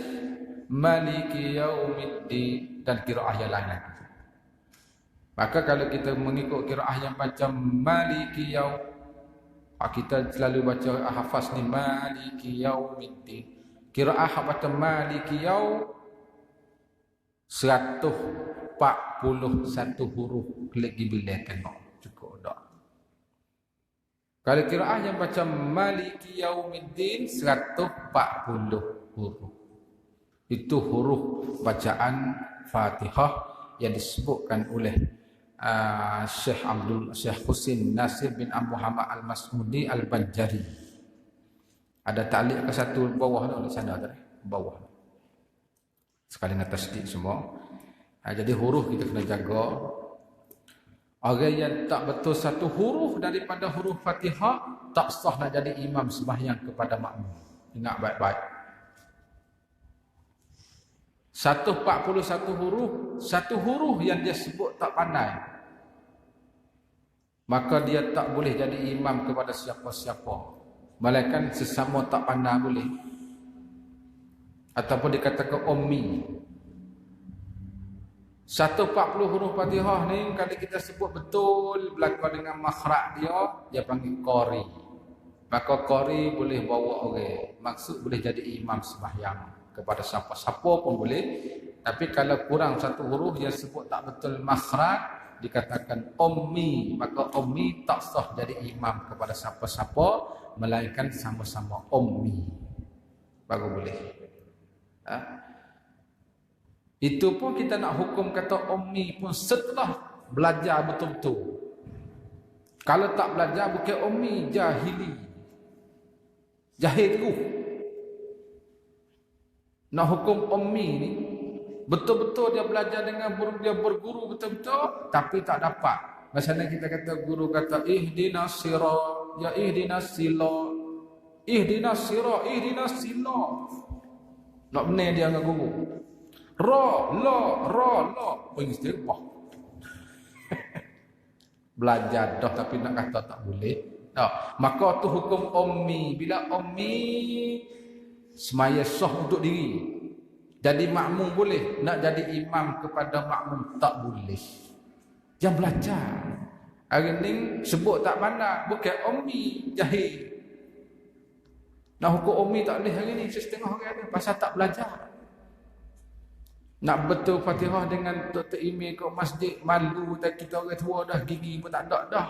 Maliki yaumiddin, dan qiraah yang lain lagi. Maka kalau kita mengikut qiraah yang macam Maliki kita selalu baca hafaz ni Maliki yaumiddin. Qiraah macam Maliki 141 huruf lagi bila tengok cukup dah. Kalau qiraah yang macam Maliki yaumiddin 140 huruf. Itu huruf bacaan Fatihah yang disebutkan oleh Syekh Husin Nasir bin Abu Muhammad Al-Masmudi Al-Banjari. Ada ta'liq ke satu bawah tu di sana tu, bawah. Sekali dengan tasdid semua. Jadi huruf kita kena jaga. Orang yang tak betul satu huruf daripada huruf Fatihah tak sah nak jadi imam sembahyang kepada makmum. Ingat baik-baik. 141 huruf, satu huruf yang dia sebut tak pandai, maka dia tak boleh jadi imam kepada siapa-siapa. Malaikat sesama tak pandai boleh. Ataupun dikatakan ummi. 140 huruf Fatihah ni kalau kita sebut betul berlaku dengan makhraj dia panggil qari. Maka qari boleh bawa orang. Maksud boleh jadi imam sembahyang kepada siapa-siapa pun boleh. Tapi kalau kurang satu huruf yang sebut tak betul makhraj, dikatakan ummi, maka ummi tak sah jadi imam kepada siapa-siapa, melainkan sama-sama ummi baru boleh. Itu pun kita nak hukum kata ummi pun setelah belajar betul-betul. Kalau tak belajar bukan ummi, jahili, jahil tu. Nak hukum ummi ni betul-betul dia belajar dengan guru, dia berguru betul-betul tapi tak dapat. Maksudnya kita kata guru kata ihdinas sirat, ya ihdinas sila, ihdinas sirat, ihdinas sila. Nak benar dia dengan guru. Ra la pengistirah. Belajar dah tapi nak kata tak boleh. Maka tu hukum ummi. Bila ummi semaya sah untuk diri. Jadi makmum boleh, nak jadi imam kepada makmum tak boleh. Jangan belajar. Hari ni sebut tak pandai, bukan ummi, jahil. Nak hukum ummi tak boleh hari ni, setengah orang ada pasal tak belajar. Nak betul Fatihah dengan Dr. Email ke masjid, malu tak kita orang tua dah, gigi pun tak ada dah.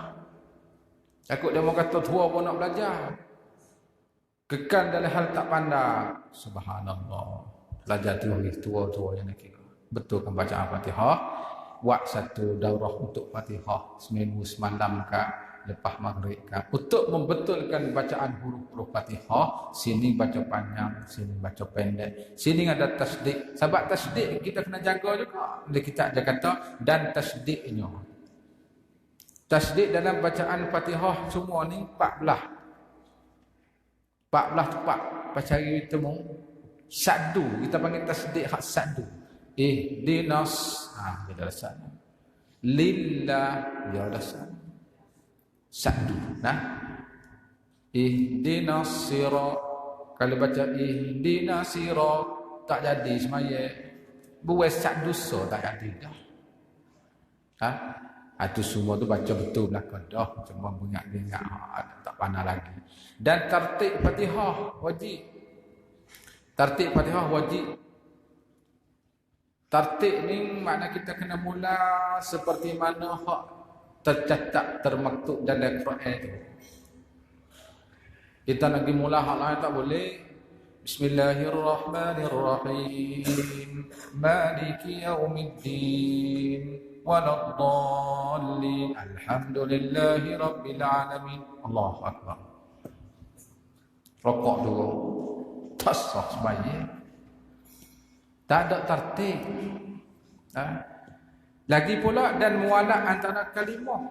Takut dia mau kata tua pun nak belajar. Kekal dalam hal tak pandai. Subhanallah. Belajar tua-tua yang nak kira. Betulkan bacaan Fatihah. Buat satu daurah untuk Fatihah seminggu semalam kah, lepas maghrib kah, untuk membetulkan bacaan huruf-huruf Fatihah. Sini baca panjang, sini baca pendek, sini ada tasdik. Sebab tasdik kita kena jaga juga. Bila kita ada kata dan tasdiknya. Tasdik dalam bacaan Fatihah semua ni 14 tepat. Pacari temu sadu, kita panggil tasdik hak sadu. Ihdinas, kita dah sana. Lillah, dia dah sana. Sadu, nah. Ihdinas sirat. Kalau baca ihdinas sirat tak jadi semaya. Buat sadu so tak jadi dah. Itu semua tu baca betul belakang dah. Cuma bunyak-bunyak tak pandai lagi. Dan tertib Fatihah wajib. Tertib Fatihah wajib. Tertib ni makna kita kena mula seperti mana hak tercatat termaktub dalam Quran itu. Kita nak pergi mula hak lain tak boleh. Bismillahirrahmanirrahim. Maliki yaumiddin. Waladdallin. Alhamdulillahi rabbil alamin. Allahu akbar. Rokok dulu. Tak sah sembahyang. Tak ada tertib. Lagi pula dan mualak antara kalimah.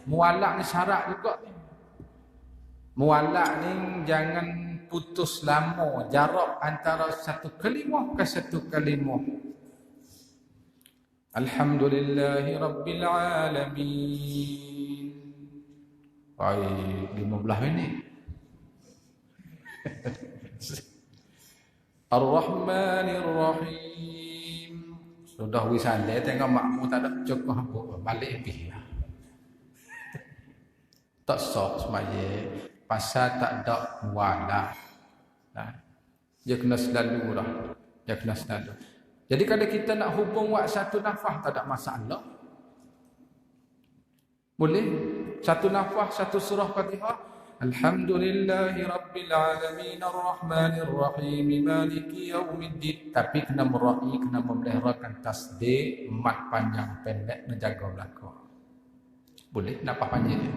Mualak ni syarat juga ni. Mualak ni jangan putus lama jarak antara satu kalimah ke satu kalimah. Alhamdulillahi rabbil alamin. Baik, 15 minit. Ar-Rahmanir Rahim. Sudah wisanda tengok makmu tak ada cukup apa balik pergi. Tak sok semaya pasal tak ada wala. Nah, dia kena selalu lah. Dia kena selalu. Jadi kalau kita nak hubung wak satu nafas tak ada masalah. Boleh satu nafas satu surah Fatihah. Alhamdulillahi Rabbil Alamin Ar-Rahmanir Rahim Maliki Yawmiddin. Tapi kena meraih, kena memeliharakan tasdid, mat panjang pendek, menjaga belakang. Boleh nafas panjang dia.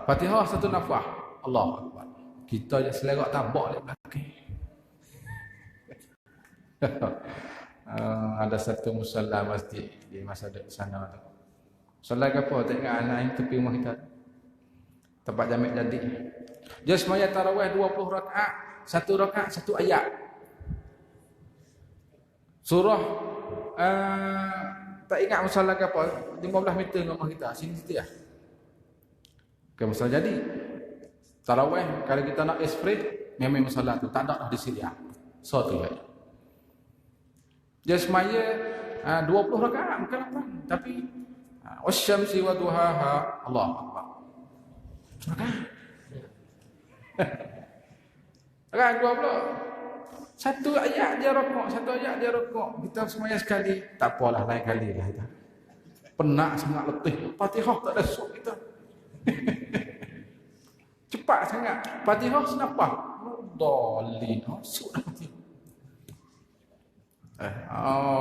Fatihah satu nafas. Allahu Akbar. Kita je selerak tabak di belakang. Ada satu musalla masjid di masa dekat sana tu. Solat apa? Tengok anak yang tepi rumah kita. Tempat jamek jadi. Dia semaya tarawih 20 rakaat, satu rakaat satu ayat. Surah tak ingat musalla apa, 15 meter dengan rumah kita. Sini situ ya. Ke musalla jadi. Tarawih kalau kita nak spread memang musalla tu tak ada dah disediakan. So tu ya. Dia semaya 20 rakaat bukan 8, tapi wasyamsi wa duhaha. Allahu Akbar. Rakaat 20. Satu ayat dia rokok, satu ayat dia rokok. Kita semaya sekali, tak apalah lain kali lah kita. Penat sangat letih. Fatihah tak ada sok kita. Cepat sangat. Fatihah senapah. Dolin. Sok dah Fatihah.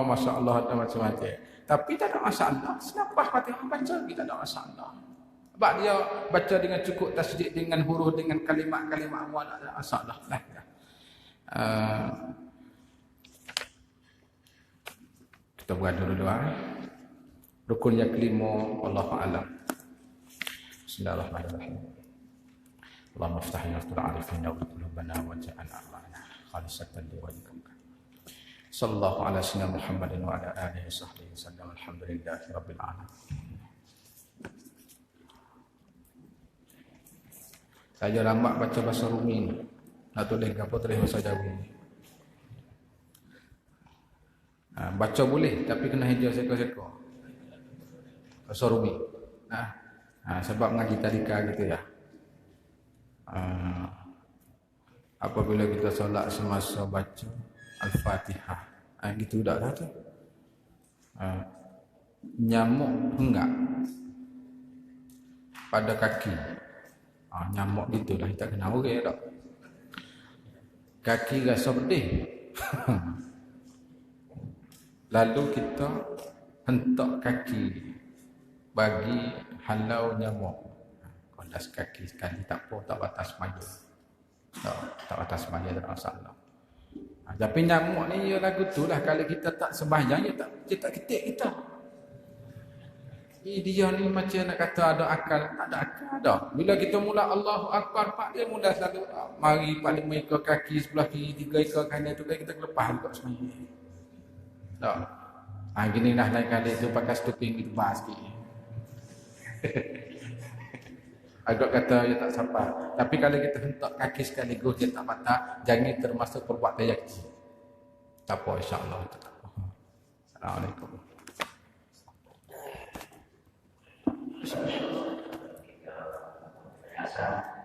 Masya Allah ada macam-macam. Tapi tak ada masalah. Senapah Fatihah baca, kita tak ada masalah. Sebab dia baca dengan cukup tasdid, dengan huruf, dengan kalimat-kalimat awal, tak ada masalah. Kita buat dulu. Rukun yang kelima, wallahu a'lam. Bismillahirrahmanirrahim. Allahumma aftahna wa arifna wa qulubana wa ja'alna a'malana khalisatan liwajhika. Sallallahu ala sayyidina Muhammadin wa ala alihi wa sahbihi wasallam. Alhamdulillahi rabbil alamin. Saya lambat baca bahasa Rumi. Nak tulis apa tulis bahasa Jawa. Baca boleh tapi kena hijau seko-seko. Bahasa Rumi. Sebab ngaji tadika gitu ya. Apabila kita solat semasa baca Al-Fatihah. Gitu dah tu. Nyamuk enggak pada kaki. Nyamuk gitulah kita kena urut tak. Kaki rasa pedih. Lalu kita hentak kaki bagi halau nyamuk. Kondas kaki sekali tak apa, tak batas maya. Tak batas maya tak masalah. Tapi nyamuk ni ya lagu tu lah. Kalau kita tak sembahyang dia tak ketik kita. Dia ni macam nak kata ada akal. Tak ada akal dah. Bila kita mula Allahu Akbar, Pak dia mula selalu mari paling ekor kaki sebelah kiri, 3 ekor kanan tu kita lepas juga semuanya. Tak. Gini lah lain kali tu pakai stuping itu bahas sikit. Agak kata dia tak sabar. Tapi kalau kita hentak kaki sekaligus dia tak patah, jangan termasuk perbuatan yang kecil. Tak apa, insya-Allah itu tak apa. Assalamualaikum. Bismillahirrahmanirrahim.